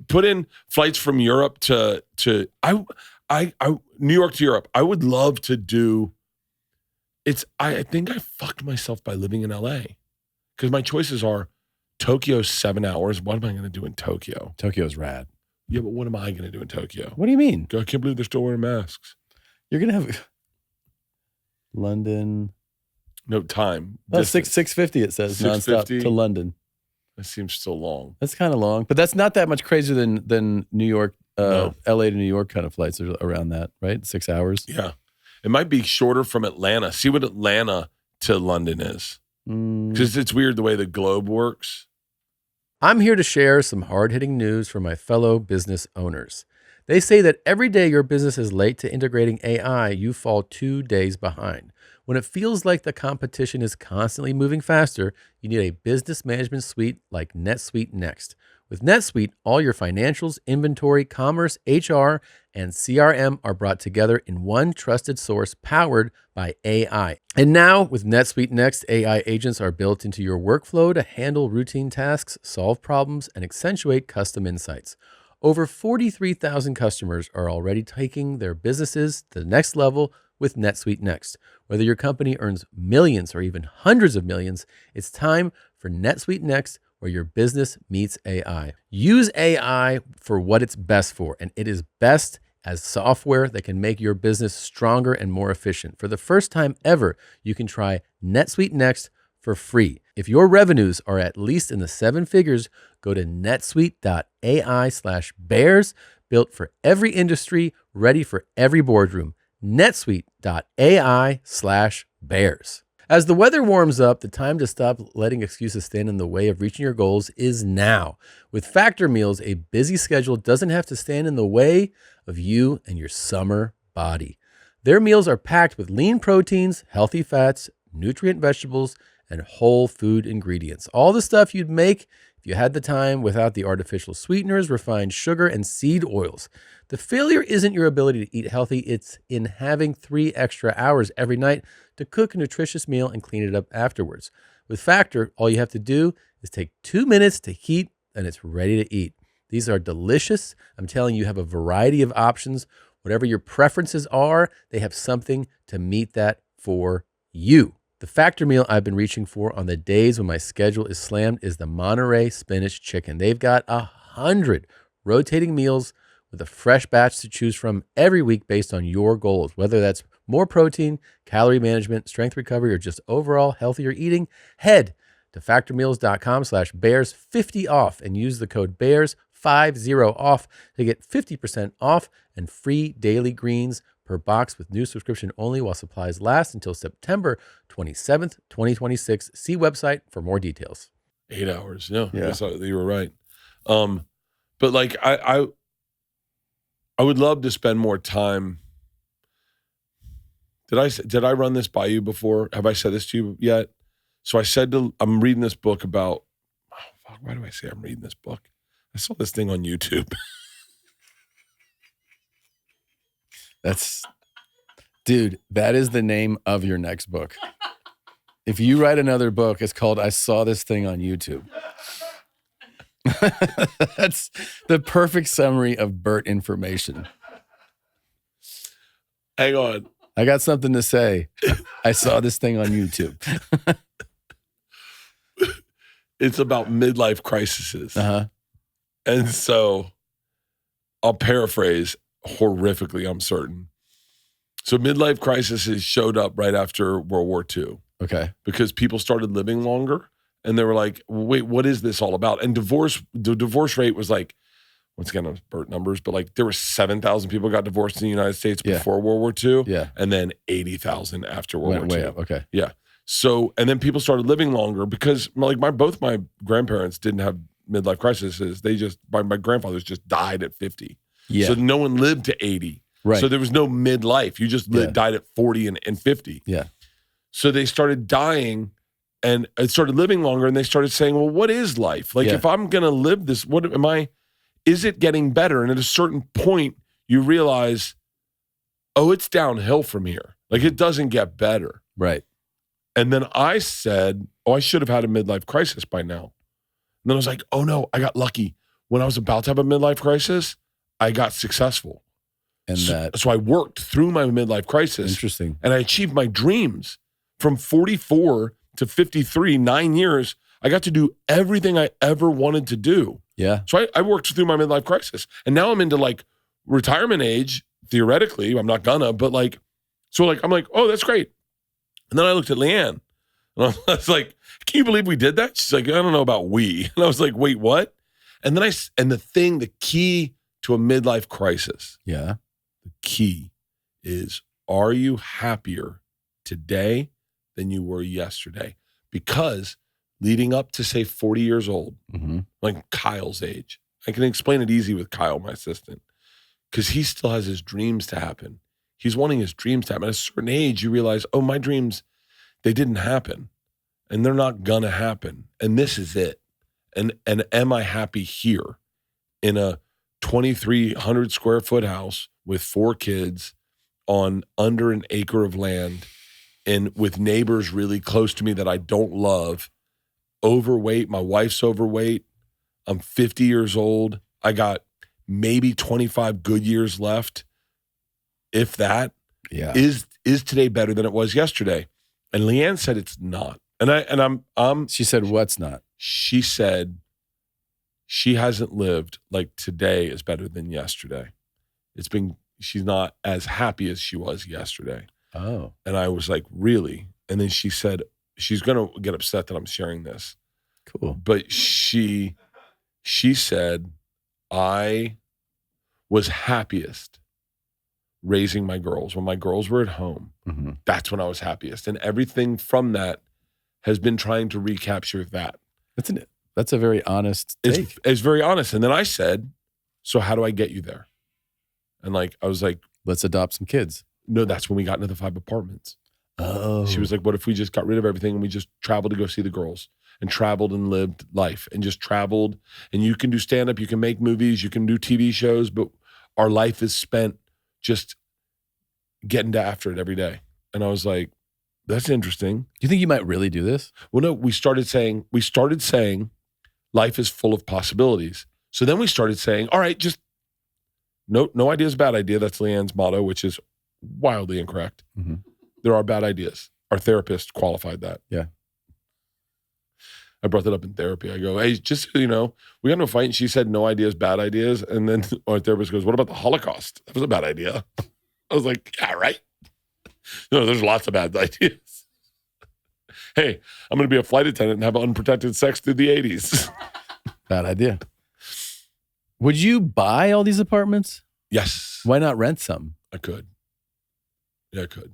Put in flights from Europe to New York to Europe. I would love to do. I think I fucked myself by living in LA because my choices are Tokyo's 7 hours. What am I going to do in Tokyo? Tokyo's rad. Yeah, but what am I going to do in Tokyo? What do you mean? I can't believe they're still wearing masks. You're going to have London. No time. Oh, 650 it says nonstop to London. That seems still long. That's kind of long, but that's not that much crazier than New York, no. LA to New York kind of flights are around that, right? 6 hours. Yeah, it might be shorter from Atlanta. See what Atlanta to London is, because it's weird the way the globe works. I'm here to share some hard-hitting news for my fellow business owners. They say that every day your business is late to integrating AI, you fall 2 days behind. When it feels like the competition is constantly moving faster, you need a business management suite like NetSuite Next. With NetSuite, all your financials, inventory, commerce, HR, and CRM are brought together in one trusted source powered by AI. And now, with NetSuite Next, AI agents are built into your workflow to handle routine tasks, solve problems, and accentuate custom insights. Over 43,000 customers are already taking their businesses to the next level with NetSuite Next. Whether your company earns millions or even hundreds of millions, it's time for NetSuite Next, where your business meets AI. Use AI for what it's best for, and it is best as software that can make your business stronger and more efficient. For the first time ever, you can try NetSuite Next for free. If your revenues are at least in the 7 figures, go to netsuite.ai/bears, built for every industry, ready for every boardroom. netsuite.ai/bears. As the weather warms up, the time to stop letting excuses stand in the way of reaching your goals is now. With Factor meals, a busy schedule doesn't have to stand in the way of you and your summer body. Their meals are packed with lean proteins, healthy fats, nutrient vegetables, and whole food ingredients. All the stuff you'd make if you had the time without the artificial sweeteners, refined sugar, and seed oils. The failure isn't your ability to eat healthy, it's in having 3 extra hours every night to cook a nutritious meal and clean it up afterwards. With Factor, all you have to do is take 2 minutes to heat and it's ready to eat. These are delicious. I'm telling you, have a variety of options. Whatever your preferences are, they have something to meet that for you. The Factor meal I've been reaching for on the days when my schedule is slammed is the Monterey Spinach Chicken. They've got 100 rotating meals with a fresh batch to choose from every week based on your goals, whether that's more protein, calorie management, strength recovery, or just overall healthier eating. Head to factormeals.com/bears50 off and use the code BEARS50 off to get 50% off and free daily greens per box with new subscription only while supplies last until September 27th, 2026. See website for more details. 8 hours. Yeah. You were right. But like, I would love to spend more time. Did I run this by you before? Have I said this to you yet? So I'm reading this book about, why do I say I'm reading this book? I saw this thing on YouTube. Dude, that is the name of your next book. If you write another book, it's called I Saw This Thing on YouTube. That's the perfect summary of Bert information. Hang on. I got something to say. I saw this thing on YouTube. It's about midlife crises. Uh-huh. And so I'll paraphrase horrifically, I'm certain. So midlife crises showed up right after World War II. Okay. Because people started living longer and they were like, wait, what is this all about? And the divorce rate was like, once again, Bert numbers, but like there were 7,000 people got divorced in the United States before World War II. Yeah. And then 80,000 after World War II. Way up. Okay. Yeah. So, and then people started living longer because like both my grandparents didn't have midlife crises. They just, my grandfathers just died at 50. Yeah. So no one lived to 80. Right. So there was no midlife. You just died at 40 and 50. Yeah. So they started dying and it started living longer and they started saying, well, what is life? Like if I'm going to live this, is it getting better? And at a certain point you realize, oh, it's downhill from here. Like it doesn't get better. Right. And then I said, oh, I should have had a midlife crisis by now. And then I was like, oh no, I got lucky. When I was about to have a midlife crisis, I got successful. And so I worked through my midlife crisis. Interesting. And I achieved my dreams. From 44 to 53, 9 years, I got to do everything I ever wanted to do. Yeah. So I worked through my midlife crisis. And now I'm into like retirement age, theoretically. I'm not gonna, but like, so like, I'm like, oh, that's great. And then I looked at LeeAnn. And I was like, can you believe we did that? She's like, I don't know about we. And I was like, wait, what? And then the key to a midlife crisis. Yeah. The key is, are you happier today than you were yesterday? Because leading up to say 40 years old, like Kyle's age, I can explain it easy with Kyle, my assistant, because he still has his dreams to happen. He's wanting his dreams to happen. At a certain age, you realize, oh, my dreams, they didn't happen and they're not gonna happen. And this is it. And am I happy here in a 2,300 square foot house with 4 kids on under an acre of land and with neighbors really close to me that I don't love, overweight, my wife's overweight, I'm 50 years old, I got maybe 25 good years left, if that. Yeah. Is today better than it was yesterday? And LeeAnn said it's not. And I'm She said, what's not? She said she hasn't lived like today is better than yesterday. She's not as happy as she was yesterday. Oh. And I was like, really? And then she said, she's going to get upset that I'm sharing this. Cool. But she said, I was happiest raising my girls, when my girls were at home, that's when I was happiest. And everything from that has been trying to recapture that. That's a very honest take. It's very honest. And then I said, so how do I get you there? And like, I was like, let's adopt some kids. No, that's when we got into the 5 apartments. Oh. She was like, what if we just got rid of everything and we just traveled to go see the girls and traveled and lived life and just traveled, and you can do stand-up, you can make movies, you can do TV shows, but our life is spent just getting after it every day. And I was like, that's interesting. Do you think you might really do this? Well, no, we started saying life is full of possibilities. So then we started saying, all right, just no idea is a bad idea. That's LeeAnn's motto, which is wildly incorrect. There are bad ideas. Our therapist qualified that. Yeah. I brought that up in therapy. I go, hey, just so you know, we got into a fight and she said no ideas, bad ideas. And then our therapist goes, what about the Holocaust? That was a bad idea. I was like, yeah, right. No, there's lots of bad ideas. Hey, I'm going to be a flight attendant and have unprotected sex through the 80s. Bad idea. Would you buy all these apartments? Yes. Why not rent some? I could. Yeah, I could.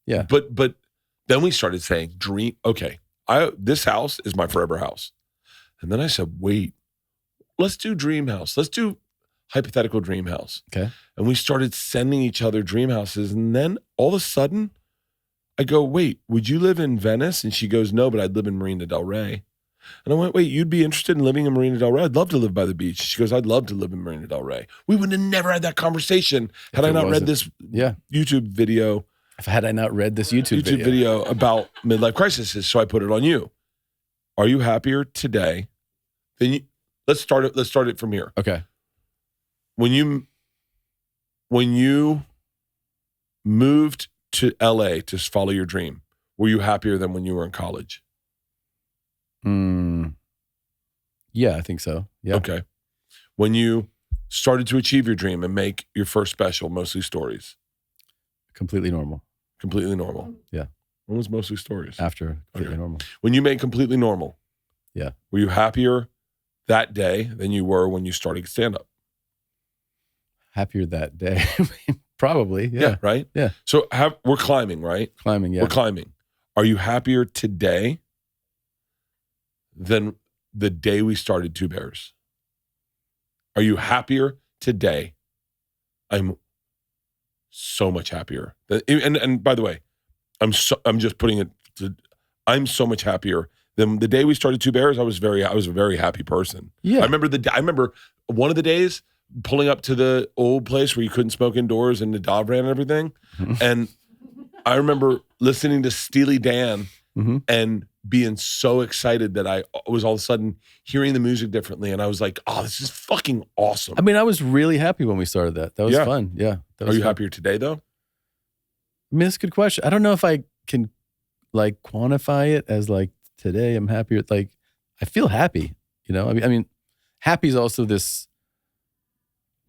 Yeah. But then we started saying, this house is my forever house. And then I said, wait, let's do dream house. Let's do hypothetical dream house. Okay. And we started sending each other dream houses. And then all of a sudden I go, wait, would you live in Venice? And she goes, no, but I'd live in Marina del Rey. And I went, wait, you'd be interested in living in Marina del Rey? I'd love to live by the beach. She goes, I'd love to live in Marina del Rey. We would have never had that conversation had I not read this YouTube video. Had I not read this YouTube video about midlife crises. So I put it on you. Are you happier today than you? Let's start it from here. Okay. When you moved to LA to follow your dream, were you happier than when you were in college? Yeah, I think so. Yeah. Okay. When you started to achieve your dream and make your first special, Mostly Stories? Completely normal. Completely normal. Yeah. When was Mostly Stories? After Completely Normal. When you made Completely Normal, yeah, were you happier that day than you were when you started stand-up? Happier that day. Probably. Yeah. Yeah. Right? Yeah. So we're climbing, right? Climbing, yeah. We're climbing. Are you happier today than the day we started Two Bears? Are you happier today? I'm so much happier. And by the way, I'm just putting it to, I'm so much happier than the day we started Two Bears. I was a very happy person. Yeah. I remember one of the days pulling up to the old place where you couldn't smoke indoors and the dog ran and everything. And I remember listening to Steely Dan and being so excited that I was all of a sudden hearing the music differently. And I was like, oh, this is fucking awesome. I mean, I was really happy when we started that. That was fun. Yeah. Are you happier today though? I mean, that's a good question. I don't know if I can like quantify it as like today I'm happier. Like I feel happy, you know? I mean, happy is also this,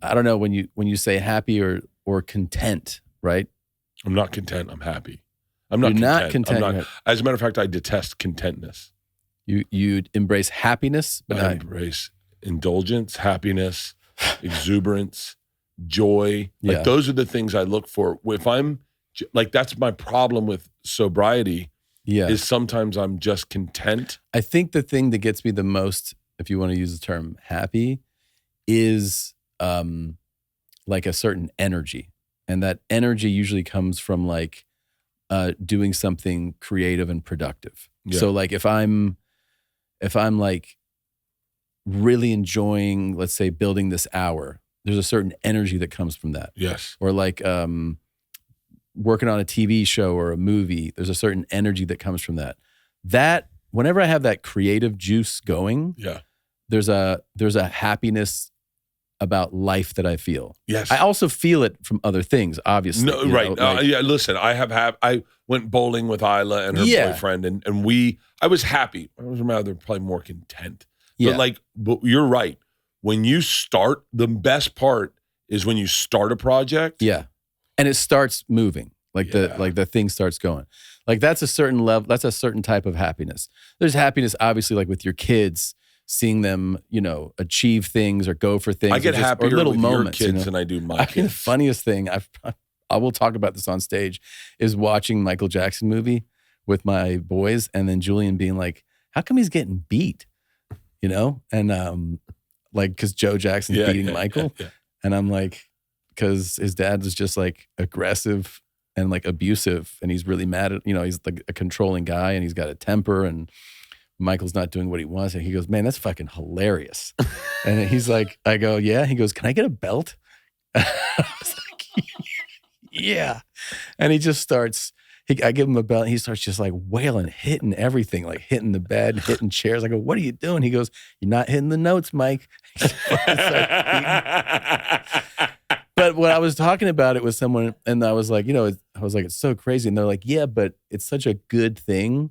I don't know when you say happy or content, right? I'm not content. I'm happy. I'm not You're content. not content. I'm not, as a matter of fact, I detest contentness. You embrace happiness, but I embrace indulgence, happiness, exuberance, joy. Like those are the things I look for. If I'm like, that's my problem with sobriety. Yeah, is sometimes I'm just content. I think the thing that gets me the most, if you want to use the term happy, is like a certain energy, and that energy usually comes from like doing something creative and productive. Yeah. So like if I'm like really enjoying, let's say, building this hour, there's a certain energy that comes from that. Yes. Or like working on a TV show or a movie, there's a certain energy that comes from that. That whenever I have that creative juice going, there's a happiness about life that I feel. Yes. I also feel it from other things, obviously. No, right. Listen, I went bowling with Isla and her boyfriend and I was happy. I was rather probably more content. But you're right. When you start, the best part is when you start a project. Yeah. And it starts moving. The thing starts going. Like that's a certain level, that's a certain type of happiness. There's happiness obviously like with your kids, seeing them, achieve things or go for things. I get happier little with moments, your kids than I do my kids. The funniest thing, I will talk about this on stage, is watching Michael Jackson movie with my boys, and then Julian being like, how come he's getting beat? You know? And like, because Joe Jackson's beating Michael. Yeah. And I'm like, because his dad was just like aggressive and like abusive, and he's really mad at, he's like a controlling guy, and he's got a temper, and Michael's not doing what he wants. And he goes, man, that's fucking hilarious. And he's like, I go, yeah. He goes, can I get a belt? I was like, yeah. And he just starts, I give him a belt, and he starts just like wailing, hitting everything, like hitting the bed, hitting chairs. I go, what are you doing? He goes, you're not hitting the notes, Mike. But when I was talking about it with someone, and I was like, it's so crazy. And they're like, yeah, but it's such a good thing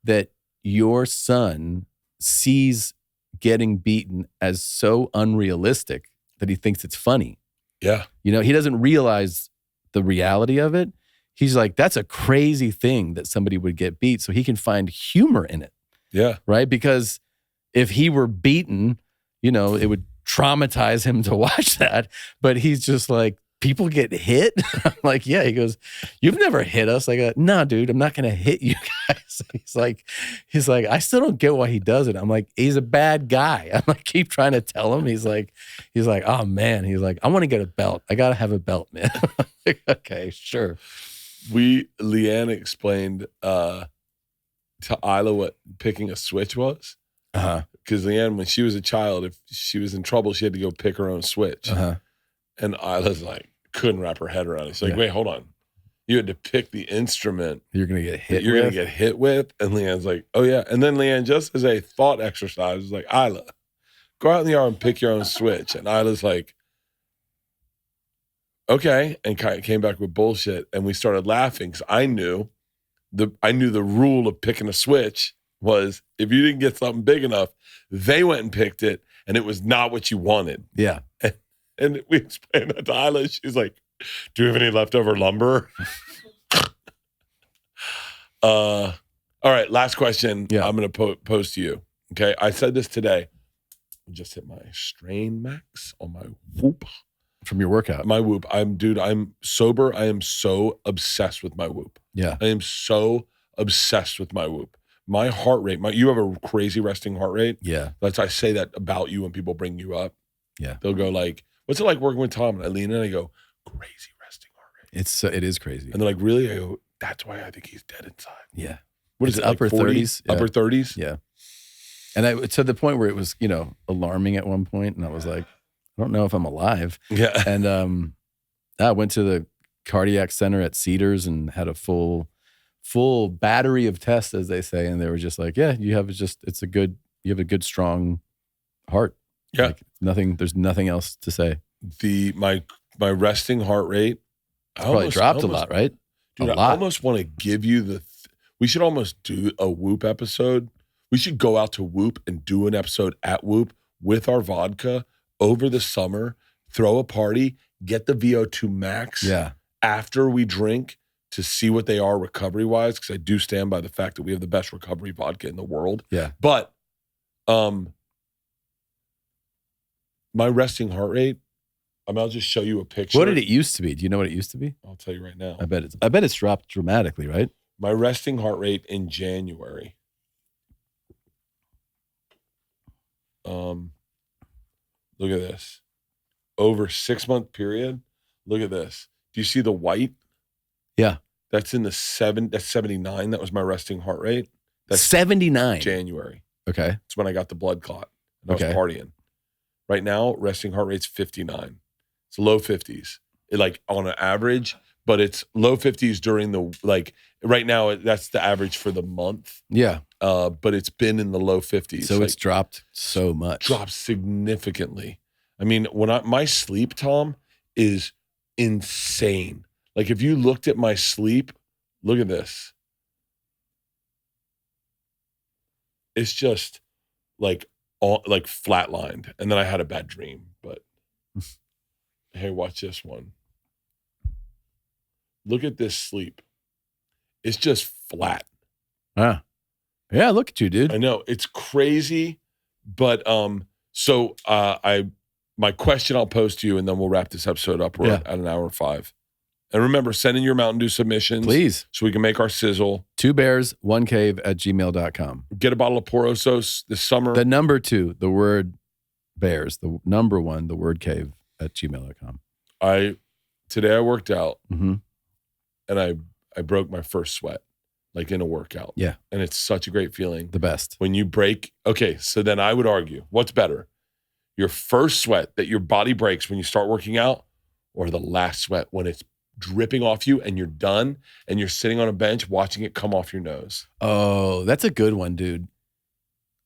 that your son sees getting beaten as so unrealistic that he thinks it's funny. Yeah. He doesn't realize the reality of it. He's like, that's a crazy thing that somebody would get beat, so he can find humor in it. Yeah. Right? Because if he were beaten, it would traumatize him to watch that. But he's just like, people get hit? I'm like, yeah. He goes, you've never hit us. I go, no, dude, I'm not going to hit you guys. He's like, I still don't get why he does it. I'm like, he's a bad guy. I'm like, keep trying to tell him. He's like, oh man. He's like, I want to get a belt. I got to have a belt, man. I'm like, okay, sure. LeeAnn explained to Isla what picking a switch was. Because LeeAnn, when she was a child, if she was in trouble, she had to go pick her own switch. And Isla's like, couldn't wrap her head around it. She's like, wait, hold on. You had to pick the instrument you're going to get hit You're going to get hit with. And LeeAnn's like, oh yeah. And then LeeAnn, just as a thought exercise, was like, Isla, go out in the yard and pick your own switch. And Isla's like, okay. And came back with bullshit. And we started laughing because I knew the rule of picking a switch was if you didn't get something big enough, they went and picked it, and it was not what you wanted. Yeah. And we explained that to Isla. She's like, do you have any leftover lumber? All right, last question. I'm going to pose to you. Okay, I said this today. I just hit my strain max on my Whoop. From your workout. My Whoop. I'm sober. I am so obsessed with my Whoop. Yeah. I am so obsessed with my Whoop. My heart rate, you have a crazy resting heart rate. Yeah. I say that about you when people bring you up. Yeah. They'll go like, what's it like working with Tom? And I lean in and I go, crazy resting heart rate. It is crazy. And they're like, really? I go, that's why I think he's dead inside. Yeah. What is it, upper like 40? 30s? Yeah. Upper 30s? Yeah. And to the point where it was, alarming at one point, and I was like, I don't know if I'm alive. Yeah. And I went to the cardiac center at Cedars and had a full battery of tests, as they say, and they were just like, yeah, you have a good strong heart. Yeah. Like there's nothing else to say. My resting heart rate probably dropped a lot, right? Dude, I almost want to give you we should almost do a Whoop episode. We should go out to Whoop and do an episode at Whoop with our vodka over the summer, throw a party, get the VO2 max after we drink to see what they are recovery-wise, because I do stand by the fact that we have the best recovery vodka in the world. Yeah. But my resting heart rate, I'll just show you a picture. What did it used to be? Do you know what it used to be? I'll tell you right now. I bet it's dropped dramatically, right? My resting heart rate in January. Look at this. Over 6-month period, look at this. Do you see the white? Yeah. That's in that's 79. That was my resting heart rate. That's 79. January. Okay. That's when I got the blood clot. And I was partying. Right now, resting heart rate's 59. It's low 50s. On an average, but it's low 50s during right now, that's the average for the month. Yeah. But it's been in the low 50s. So it's dropped so much. Dropped significantly. I mean, my sleep, Tom, is insane. Like if you looked at my sleep, look at this. It's just flatlined. And then I had a bad dream, but hey, watch this one. Look at this sleep. It's just flat. Yeah, look at you, dude. I know. It's crazy. But my question I'll pose to you, and then we'll wrap this episode up. We're at an hour 5. And remember, send in your Mountain Dew submissions. Please. So we can make our sizzle. 2bears1cave@gmail.com. Get a bottle of Porosos this summer. The number 2, the word bears. The number 1, the word cave @gmail.com. Today I worked out Mm-hmm. and I broke my first sweat, like in a workout. Yeah. And it's such a great feeling. The best. When you break, okay, so then I would argue, what's better? Your first sweat that your body breaks when you start working out, or the last sweat when it's dripping off you and you're done and you're sitting on a bench watching it come off your nose? Oh, that's a good one, dude.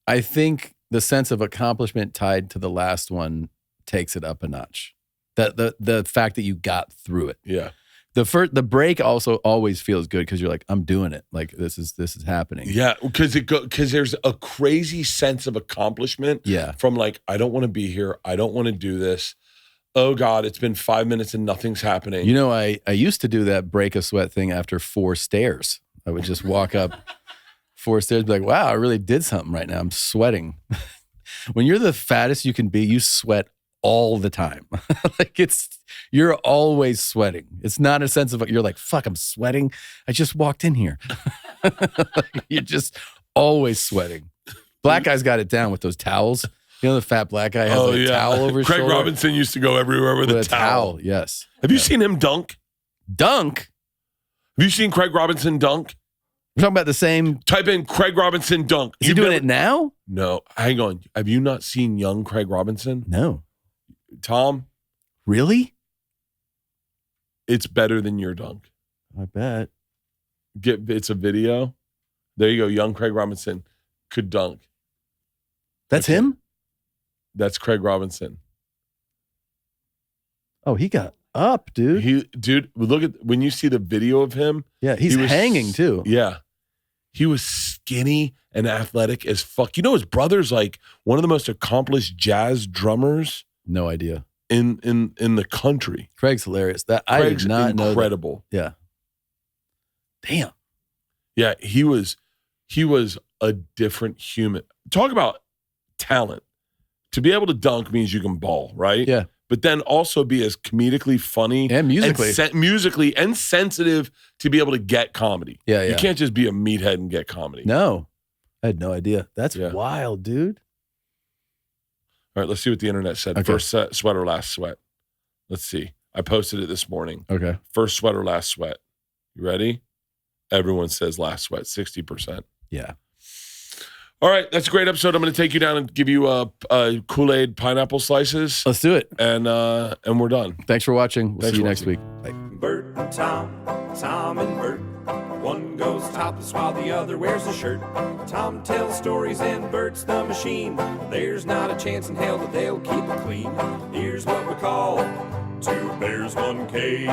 I think the sense of accomplishment tied to the last one takes it up a notch. The fact that you got through it. Yeah. The break also always feels good because you're like, I'm doing it. Like this is happening. Yeah, because there's a crazy sense of accomplishment. Yeah. From like, I don't want to be here. I don't want to do this. Oh God, it's been 5 minutes and nothing's happening. You know, I used to do that break a sweat thing after 4 stairs. I would just walk up 4 stairs, be like, wow, I really did something right now. I'm sweating. When you're the fattest you can be, you sweat all the time. Like you're always sweating. It's not a sense of, you're like, fuck, I'm sweating. I just walked in here. You're just always sweating. Black guy's got it down with those towels. You know, the fat black guy has a towel over his Craig shoulder. Robinson used to go everywhere with a towel. Yes. Have you seen him dunk? Dunk? Have you seen Craig Robinson dunk? We're talking about the same. Type in Craig Robinson dunk. Is he doing it now? No. Hang on. Have you not seen young Craig Robinson? No. Tom? Really? It's better than your dunk. I bet. It's a video. There you go. Young Craig Robinson could dunk. That's him? That's Craig Robinson. Oh, he got up, dude. Dude, look at when you see the video of him. Yeah, he was hanging too. Yeah. He was skinny and athletic as fuck. You know, his brother's like one of the most accomplished jazz drummers. No idea. In the country. Craig's hilarious. I did not know. Incredible. Yeah. Damn. Yeah, he was a different human. Talk about talent. To be able to dunk means you can ball, right? Yeah. But then also be as comedically funny and musically, musically and sensitive to be able to get comedy. Yeah, You can't just be a meathead and get comedy. No, I had no idea. That's wild, dude. All right, let's see what the internet said. Okay. First sweater, last sweat. Let's see. I posted it this morning. Okay. First sweater, last sweat. You ready? Everyone says last sweat, 60%. Yeah. All right, that's a great episode. I'm going to take you down and give you a Kool-Aid pineapple slices. Let's do it. And we're done. Thanks for watching. We'll see you next week. Bye. Bert and Tom and Bert. One goes topless while the other wears a shirt. Tom tells stories and Bert's the machine. There's not a chance in hell that they'll keep it clean. Here's what we call 2 bears, 1 cave.